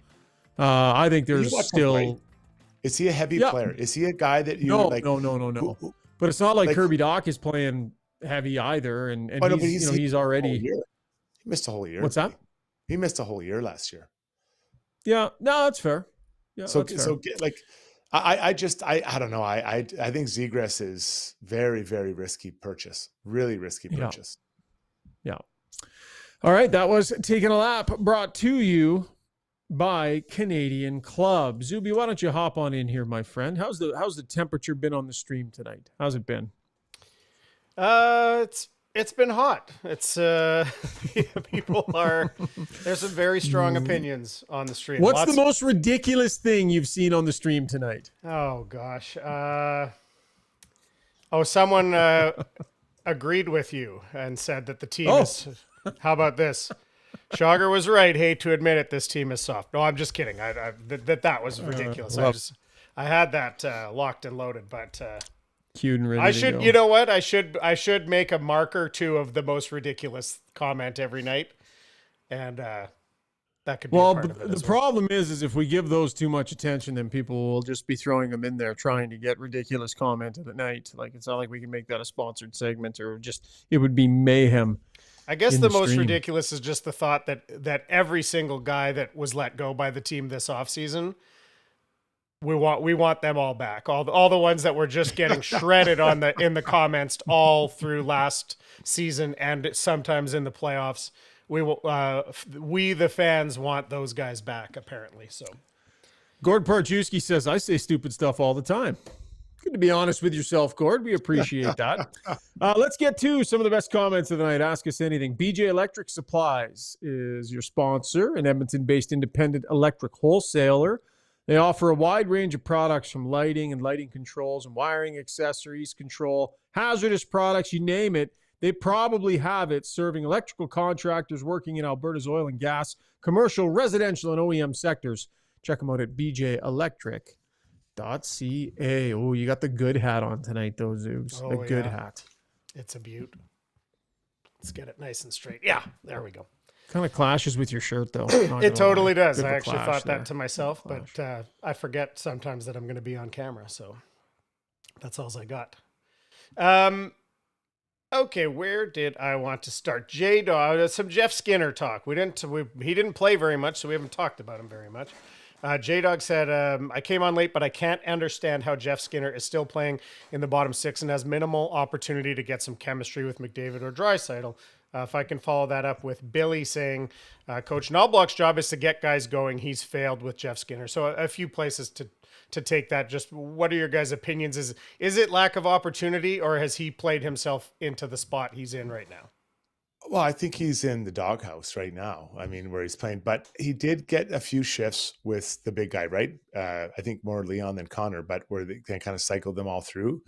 I think there's still... Is he a heavy player? Is he a guy that you No. like? No. But it's not like Kirby Dach is playing heavy either. And he's already... He missed a whole year. What's that? He missed a whole year last year. Yeah. No, that's fair. Yeah. So that's fair. like, I don't know. I think Zegras is very, very risky purchase. Really risky purchase. Yeah. All right. That was Taking a Lap, brought to you by Canadian Club. Zuby, why don't you hop on in here, my friend? How's the temperature been on the stream tonight? How's it been? It's been hot. It's people there's some very strong opinions on the stream. What's the most ridiculous thing you've seen on the stream tonight? Oh gosh. Someone agreed with you and said that the team is. How about this? Schauger was right. Hate to admit it. This team is soft. No, I'm just kidding. That was ridiculous. I had that locked and loaded, but cute and ready. I should. You know what? I should make a marker too of the most ridiculous comment every night, and that could be part of it. The problem is if we give those too much attention, then people will just be throwing them in there trying to get ridiculous comment of the night. Like, it's not like we can make that a sponsored segment, or it would be mayhem. I guess the most ridiculous is just the thought that every single guy that was let go by the team this offseason, we want them all back. All the ones that were just getting shredded in the comments all through last season and sometimes in the playoffs. We the fans want those guys back, apparently. So Gord Parchewski says, I say stupid stuff all the time. Good to be honest with yourself, Gord. We appreciate that. Let's get to some of the best comments of the night. Ask us anything. BJ Electric Supplies is your sponsor, an Edmonton-based independent electric wholesaler. They offer a wide range of products from lighting and lighting controls and wiring accessories, control, hazardous products, you name it. They probably have it, serving electrical contractors working in Alberta's oil and gas, commercial, residential, and OEM sectors. Check them out at bjelectric.ca. Oh, you got the good hat on tonight, though, Zoogs. Oh, the good hat. It's a beaut. Let's get it nice and straight. Yeah, there we go. Kind of clashes with your shirt, though. It totally does. I actually thought that to myself, but I forget sometimes that I'm going to be on camera, so that's all I got. Okay, where did I want to start? J-Dog, some Jeff Skinner talk. He didn't play very much, so we haven't talked about him very much. J-Dog said, I came on late, but I can't understand how Jeff Skinner is still playing in the bottom six and has minimal opportunity to get some chemistry with McDavid or Draisaitl. If I can follow that up with Billy saying, Coach Knobloch's job is to get guys going. He's failed with Jeff Skinner. So a few places to take that. Just what are your guys' opinions? Is it lack of opportunity, or has he played himself into the spot he's in right now? Well, I think he's in the doghouse right now. I mean, where he's playing, but he did get a few shifts with the big guy, right? I think more Leon than Connor, but where they kind of cycled them all through.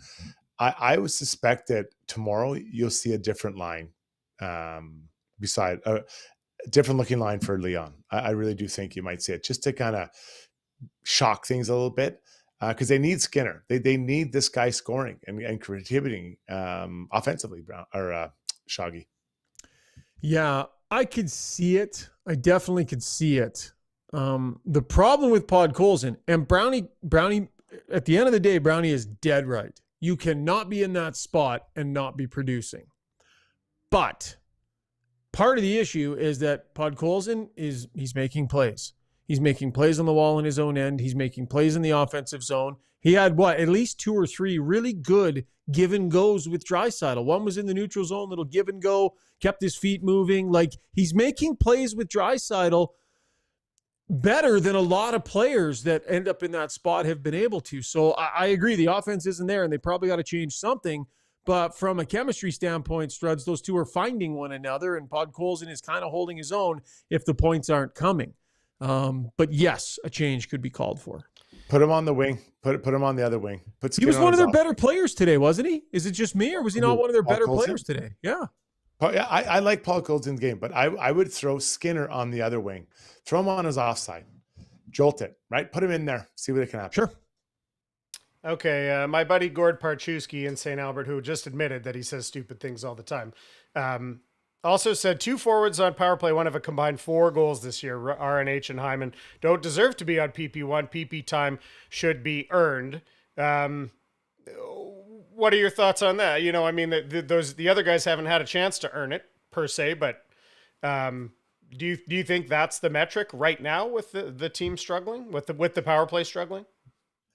I would suspect that tomorrow you'll see a different line beside a different looking line for Leon. I really do think you might see it just to kind of shock things a little bit because they need Skinner. They need this guy scoring and contributing offensively, Shoggy. Yeah, I could see it. I definitely could see it. The problem with Podkolzin and Brownie, at the end of the day, Brownie is dead right. You cannot be in that spot and not be producing. But part of the issue is that Podkolzin he's making plays. He's making plays on the wall in his own end. He's making plays in the offensive zone. He had at least 2 or 3 really good give and goes with Draisaitl. One was in the neutral zone, little give and go, kept his feet moving. Like, he's making plays with Draisaitl better than a lot of players that end up in that spot have been able to. So I agree, the offense isn't there, and they probably got to change something. But from a chemistry standpoint, Struds, those two are finding one another, and Podkolzin is kind of holding his own if the points aren't coming. But yes, a change could be called for. Put him on the wing. Put him on the other wing. He was one of their better players today, wasn't he? Is it just me, or was he not one of their better players today? Yeah. I like Podkolzin's game, but I would throw Skinner on the other wing. Throw him on his offside. Jolt it, right? Put him in there. See what can happen. Sure. Okay, my buddy Gord Parchewski in St. Albert, who just admitted that he says stupid things all the time, also said 2 forwards on power play, one have a combined 4 goals this year. RNH and Hyman don't deserve to be on PP1. PP time should be earned. What are your thoughts on that? You know, I mean, the other guys haven't had a chance to earn it per se, but do you think that's the metric right now with the team struggling, with the power play struggling?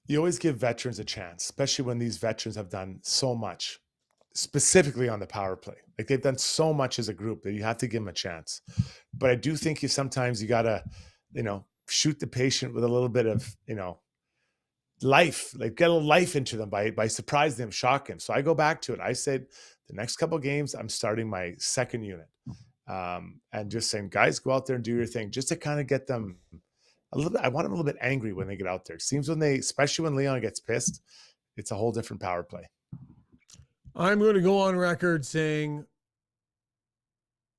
You always give veterans a chance, especially when these veterans have done so much, specifically on the power play. Like, they've done so much as a group that you have to give them a chance. But I do think sometimes you got to, shoot the patient with a little bit of, life, like get a little life into them by surprising them, shock them. So I go back to it. I said, the next couple of games, I'm starting my second unit. And just saying, guys, go out there and do your thing, just to kind of get them a little bit. I want them a little bit angry when they get out there. It seems especially when Leon gets pissed, it's a whole different power play. I'm going to go on record saying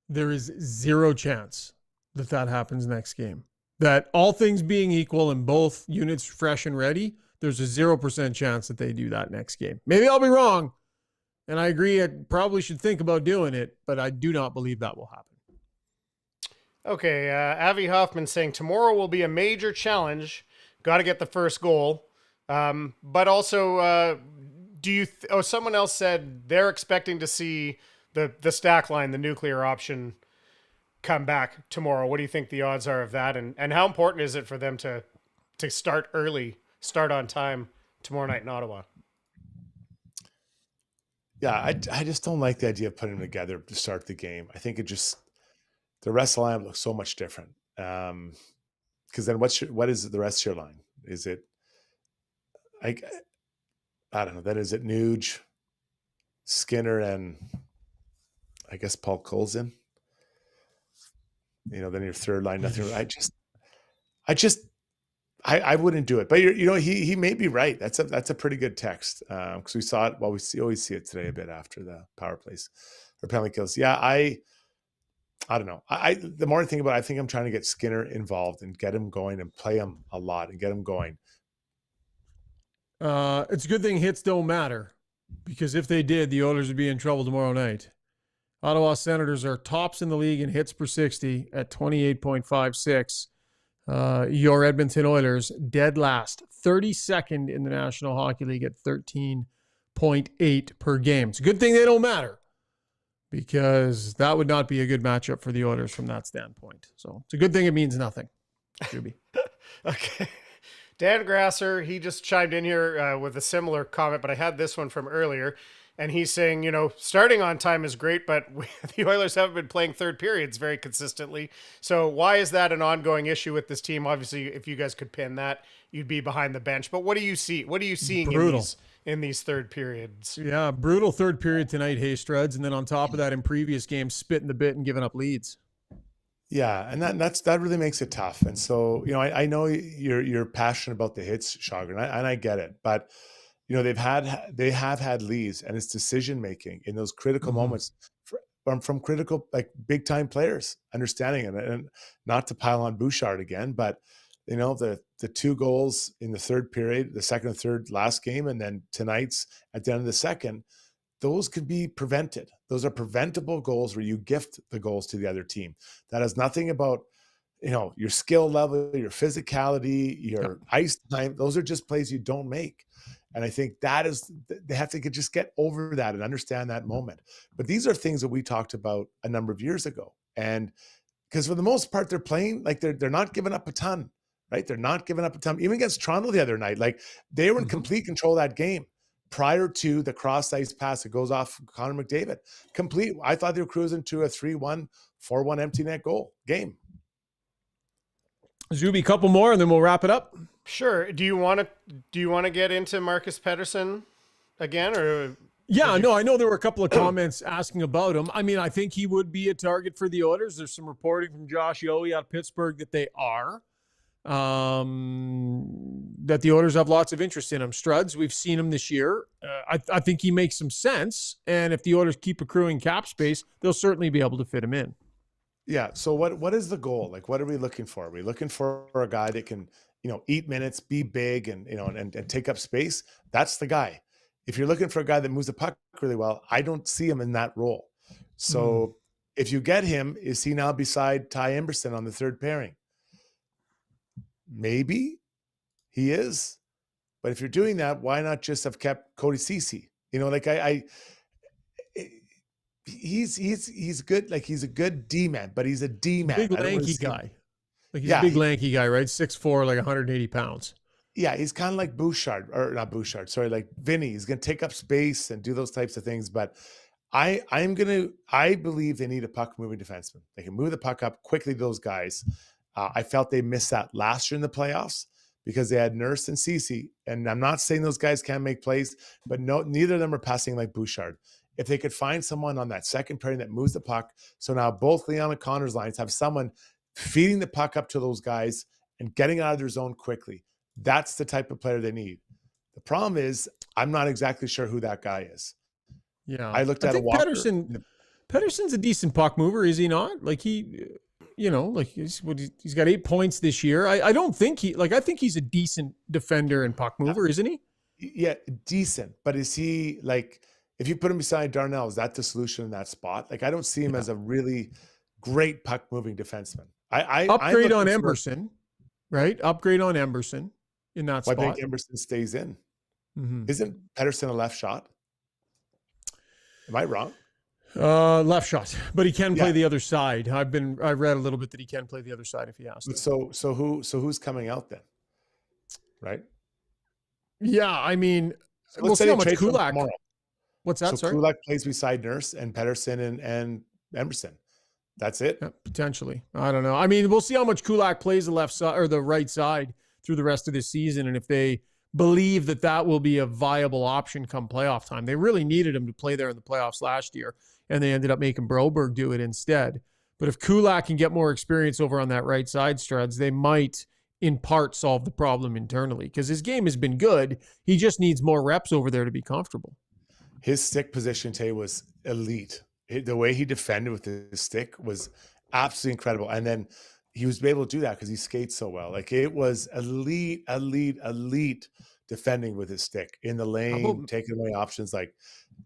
there is 0 chance that happens next game. That all things being equal and both units fresh and ready, there's a 0% chance that they do that next game. Maybe I'll be wrong. And I agree, I probably should think about doing it, but I do not believe that will happen. Okay, Avi Hoffman saying tomorrow will be a major challenge. Got to get the first goal. But also, someone else said they're expecting to see the stack line, the nuclear option, come back tomorrow. What do you think the odds are of that? And how important is it for them to start early, start on time tomorrow night in Ottawa? Yeah, I just don't like the idea of putting them together to start the game. I think the rest of the line looks so much different. Because then what is the rest of your line? Is it I don't know. Then is it Nuge, Skinner, and I guess Podkolzin? Then your third line, nothing. I wouldn't do it. But he may be right. That's a pretty good text because we saw it. Well, always see it today a bit after the power plays or penalty kills. Yeah, I don't know. The more I think about it, I think I'm trying to get Skinner involved and get him going and play him a lot and get him going. It's a good thing hits don't matter, because if they did, the Oilers would be in trouble tomorrow night. Ottawa Senators are tops in the league in hits per 60 at 28.56. Your Edmonton Oilers dead last, 32nd in the National Hockey League at 13.8 per game. It's a good thing they don't matter, because that would not be a good matchup for the Oilers from that standpoint. So it's a good thing it means nothing. Okay. Dan Grasser, he just chimed in here with a similar comment, but I had this one from earlier. And he's saying, starting on time is great, but the Oilers haven't been playing third periods very consistently. So why is that an ongoing issue with this team? Obviously, if you guys could pin that, you'd be behind the bench. But what do you see? What are you seeing in these third periods? Yeah, brutal third period tonight, hey, Struds. And then on top of that, in previous games, spitting the bit and giving up leads. Yeah, and that really makes it tough. And so, I know you're passionate about the hits, Shogger, and I get it. But they have had leads, and it's decision making in those critical moments. from critical, like big time players, understanding it. And not to pile on Bouchard again, but you know, the 2 goals in the third period, the second and third last game, and then tonight's at the end of the second, those could be prevented. Those are preventable goals where you gift the goals to the other team. That has nothing about, you know, your skill level, your physicality, your ice time. Those are just plays you don't make. And I think that is, they have to just get over that and understand that moment. But these are things that we talked about a number of years ago. And because for the most part, they're playing, like they're not giving up a ton, right? They're not giving up a ton. Even against Toronto the other night, like they were in complete control of that game prior to the cross ice pass that goes off Connor McDavid. Complete. I thought they were cruising to a 3-1, 4-1 empty net goal game. Zuby, a couple more and then we'll wrap it up. Sure. Do you want to get into Marcus Pettersson again, or? Yeah, no, I know there were a couple of comments asking about him. I mean, I think he would be a target for the Oilers. There's some reporting from Josh Yohe out of Pittsburgh that they are. That the Oilers have lots of interest in him. Struds, we've seen him this year. I think he makes some sense. And if the Oilers keep accruing cap space, they'll certainly be able to fit him in. Yeah. So what is the goal? Like, what are we looking for? Are we looking for a guy that can, you know, eat minutes, be big, and, you know, and take up space? That's the guy. If you're looking for a guy that moves the puck really well, I don't see him in that role. So if you get him, is he now beside Ty Emberson on the third pairing? Maybe he is. But if you're doing that, why not just have kept Cody Ceci? You know, like he's good. Like he's a good D-man, but he's a D-man. Big lanky guy. Like he's a big lanky guy, right? 6'4", like 180 pounds. Yeah, he's kind of like Bouchard, or not Bouchard, sorry, like Vinny. He's going to take up space and do those types of things. But I believe they need a puck moving defenseman. They can move the puck up quickly to those guys. I felt they missed that last year in the playoffs because they had Nurse and Ceci. And I'm not saying those guys can't make plays, but neither of them are passing like Bouchard. If they could find someone on that second pairing that moves the puck, so now both Leon and Connor's lines have someone feeding the puck up to those guys and getting out of their zone quickly. That's the type of player they need. The problem is, I'm not exactly sure who that guy is. Yeah, I looked at Walker. Pettersson's a decent puck mover, is he not? Like he, you know, like he's got 8 points this year. I don't think I think he's a decent defender and puck mover, isn't he? Yeah, decent. But is he, like, if you put him beside Darnell, is that the solution in that spot? Like, I don't see him as a really great puck moving defenseman. Upgrade on Emberson, right? Upgrade on Emberson in that spot. I think Emberson stays in. Isn't Pettersson a left shot? Am I wrong? Left shot, but he can play the other side. I read a little bit that he can play the other side if he has to. So who's coming out then? Right? Yeah, I mean, So we'll see how much Kulak. What's that? So sorry, Kulak plays beside Nurse and Pettersson and Emberson. That's it. Yeah, potentially. I don't know. I mean, we'll see how much Kulak plays the left side or the right side through the rest of this season, and if they believe that will be a viable option come playoff time. They really needed him to play there in the playoffs last year, and they ended up making Broberg do it instead. But if Kulak can get more experience over on that right side, Struds, they might in part solve the problem internally because his game has been good. He just needs more reps over there to be comfortable. His stick position today was elite. The way he defended with his stick was absolutely incredible. And then he was able to do that because he skates so well. Like, it was elite defending with his stick in the lane, taking away options. Like,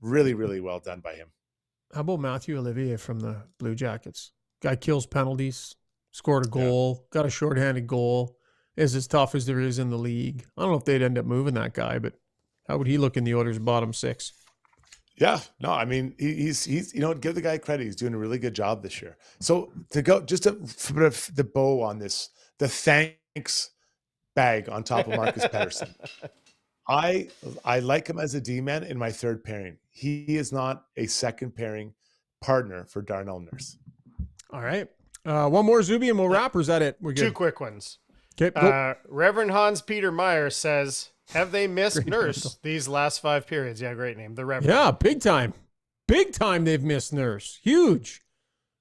really, really well done by him. How about Matthew Olivier from the Blue Jackets? Guy kills penalties, scored a goal, got a shorthanded goal, is as tough as there is in the league. I don't know if they'd end up moving that guy, but how would he look in the Oilers' bottom six? Yeah, no, I mean, he's you know, give the guy credit. He's doing a really good job this year. So to go, just to put the bow on this, the thanks bag on top of Marcus Pettersson. I like him as a D-man in my third pairing. He is not a second pairing partner for Darnell Nurse. All right. One more, Zuby, and we'll wrap, or is that it? We're good. Two quick ones. Okay, Reverend Hans-Peter Meyer says, have they missed Nurse these last 5 periods? Yeah, great name. The Reverend. Yeah, big time. Big time they've missed Nurse. Huge.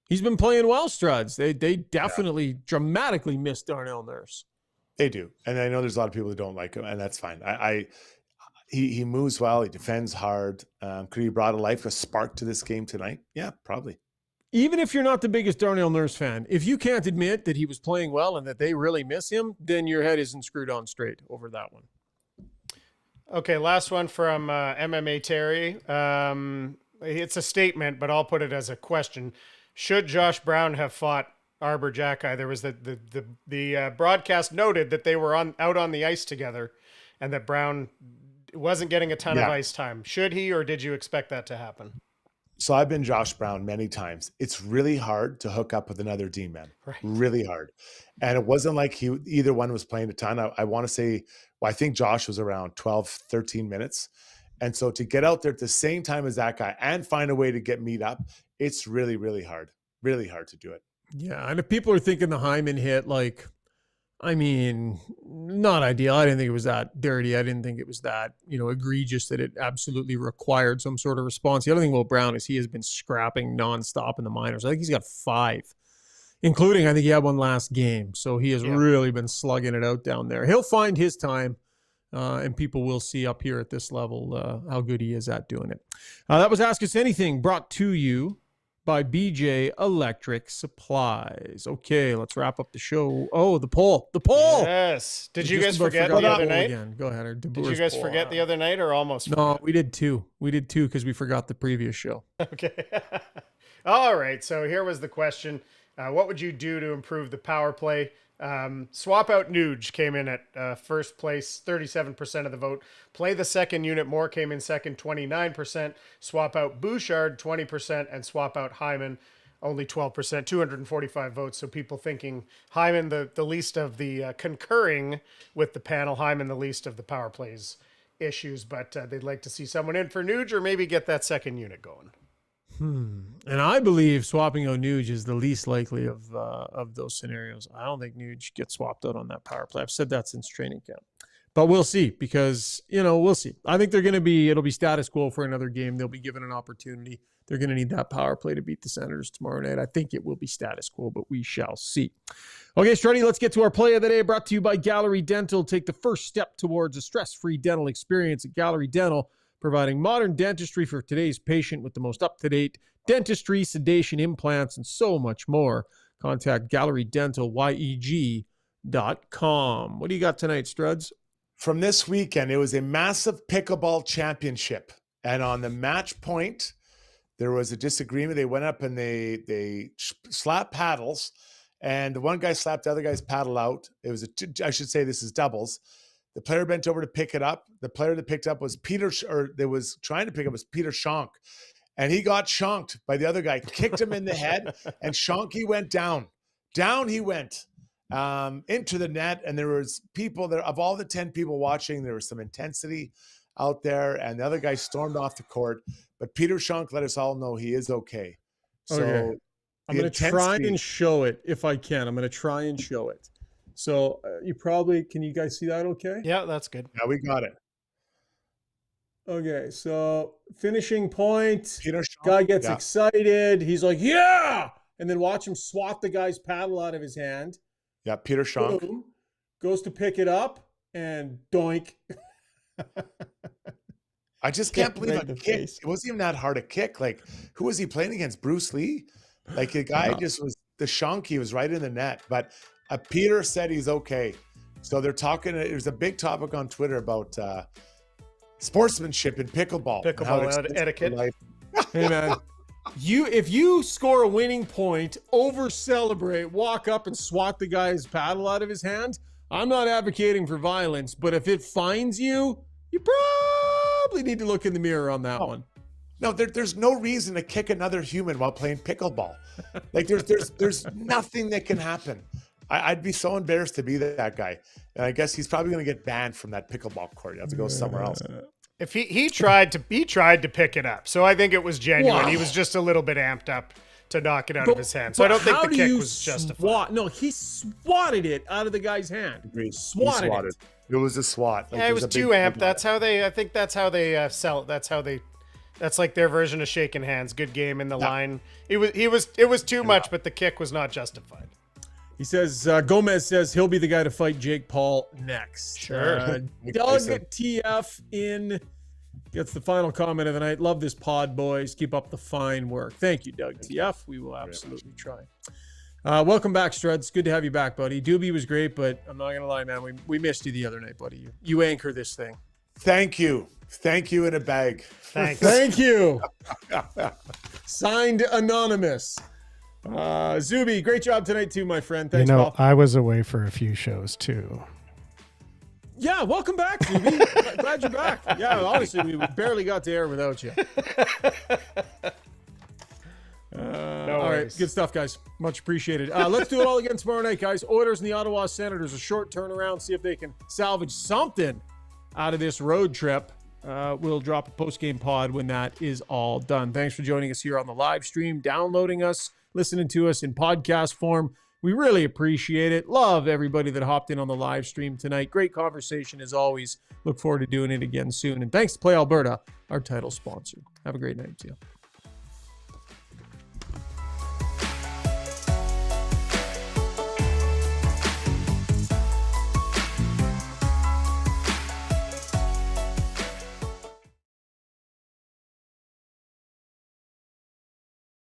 He's been playing well, Struds. They definitely dramatically missed Darnell Nurse. They do. And I know there's a lot of people who don't like him, and that's fine. He moves well. He defends hard. Could he brought a spark to this game tonight? Yeah, probably. even if you're not the biggest Darnell Nurse fan, if you can't admit that he was playing well and that they really miss him, then your head isn't screwed on straight over that one. Okay, last one from MMA Terry. It's a statement, but I'll put it as a question. Should Josh Brown have fought Arbor Jacki? There was the broadcast noted that they were out on the ice together and that Brown wasn't getting a ton of ice time. Should he, or did you expect that to happen? So I've been Josh Brown many times. It's really hard to hook up with another D-man. Right. Really hard. And it wasn't like either one was playing a ton. I want to say, I think Josh was around 12, 13 minutes. And so to get out there at the same time as that guy and find a way to get meet up, it's really, really hard. Really hard to do it. Yeah, and if people are thinking the Hyman hit, like, I mean, not ideal. I didn't think it was that dirty. I didn't think it was that, egregious that it absolutely required some sort of response. The other thing about Brown is he has been scrapping nonstop in the minors. I think he's got 5, including, I think he had one last game. So he has really been slugging it out down there. He'll find his time, and people will see up here at this level how good he is at doing it. That was Ask Us Anything, brought to you by BJ Electric Supplies. Okay, let's wrap up the show. Oh, the poll. Yes. Did you guys forget the other night? Again. Go ahead. Did you guys forget the other night or almost forget? No, we did 2. We did 2 because we forgot the previous show. Okay. All right. So here was the question. What would you do to improve the power play? Swap out Nuge came in at first place, 37% of the vote. Play the second unit more came in second, 29%. Swap out Bouchard, 20%, and swap out Hyman, only 12%, 245 votes. So people thinking Hyman the least of the concurring with the panel, Hyman the least of the power plays issues, but they'd like to see someone in for Nuge or maybe get that second unit going. And I believe swapping out Nuge is the least likely of those scenarios. I don't think Nuge gets swapped out on that power play. I've said that since training camp. But we'll see because, we'll see. I think it'll be status quo for another game. They'll be given an opportunity. They're going to need that power play to beat the Senators tomorrow night. I think it will be status quo, but we shall see. Okay, Struddy, let's get to our play of the day, brought to you by Gallery Dental. Take the first step towards a stress-free dental experience at Gallery Dental, providing modern dentistry for today's patient with the most up-to-date dentistry, sedation, implants, and so much more. Contact GalleryDentalYEG.com. What do you got tonight, Struds? From this weekend, it was a massive pickleball championship. And on the match point, there was a disagreement. They went up and they slapped paddles. And the one guy slapped the other guy's paddle out. It was I should say this is doubles. The player bent over to pick it up. The player that picked up was Peter Shonk. And he got shonked by the other guy, kicked him in the head, and Shonky went down. Down he went into the net. And there was people there, of all the 10 people watching, there was some intensity out there. And the other guy stormed off the court. But Peter Shonk let us all know he is okay. So okay. I'm going to try and show it if I can. I'm going to try and show it. So can you guys see that okay? Yeah, that's good. Yeah, we got it. Okay, so finishing point. Peter Shonk, guy gets excited. He's like, yeah! And then watch him swat the guy's paddle out of his hand. Yeah, Peter Shonk. Boom, goes to pick it up and doink. I just can't believe a kick. It wasn't even that hard a kick. Like, who was he playing against? Bruce Lee? Like, the guy just was, the Shonky was right in the net. But Peter said he's okay. So they're talking, it was a big topic on Twitter about sportsmanship in pickleball. Pickleball etiquette. Hey, man. If you score a winning point, over-celebrate, walk up and swat the guy's paddle out of his hand, I'm not advocating for violence, but if it finds you, you probably need to look in the mirror on that one. No, there's no reason to kick another human while playing pickleball. Like, there's nothing that can happen. I'd be so embarrassed to be that guy. And I guess he's probably going to get banned from that pickleball court. You have to go somewhere else. If he tried to pick it up. So I think it was genuine. Wow. He was just a little bit amped up to knock it out of his hand. So I don't think the kick was justified. No, he swatted it out of the guy's hand. Agreed. Swatted it. It was a swat. Like, yeah, it was too amped. I think that's how they sell it. That's like their version of shaking hands. Good game in the line. It was too much, but the kick was not justified. He says, Gomez says he'll be the guy to fight Jake Paul next. Sure. Doug TF in Gets the final comment of the night. Love this pod, boys. Keep up the fine work. Thank you, Doug TF. We will absolutely try. Welcome back, Struds. Good to have you back, buddy. Doobie was great, but I'm not going to lie, man. We missed you the other night, buddy. You anchor this thing. Thank you. Thank you in a bag. Thanks. Thank you. Signed Anonymous. Zuby, great job tonight too, my friend. Thanks, pal. I was away for a few shows too. Yeah, welcome back, Zuby. Glad you're back. Yeah, honestly, we barely got to air without you. All right, good stuff, guys. Much appreciated. Let's do it all again tomorrow night, guys. Oilers and the Ottawa Senators, a short turnaround. See if they can salvage something out of this road trip. We'll drop a post-game pod when that is all done. Thanks for joining us here on the live stream, downloading us, listening to us in podcast form. We really appreciate it. Love everybody that hopped in on the live stream tonight. Great conversation as always. Look forward to doing it again soon. And thanks to Play Alberta, our title sponsor. Have a great night, too.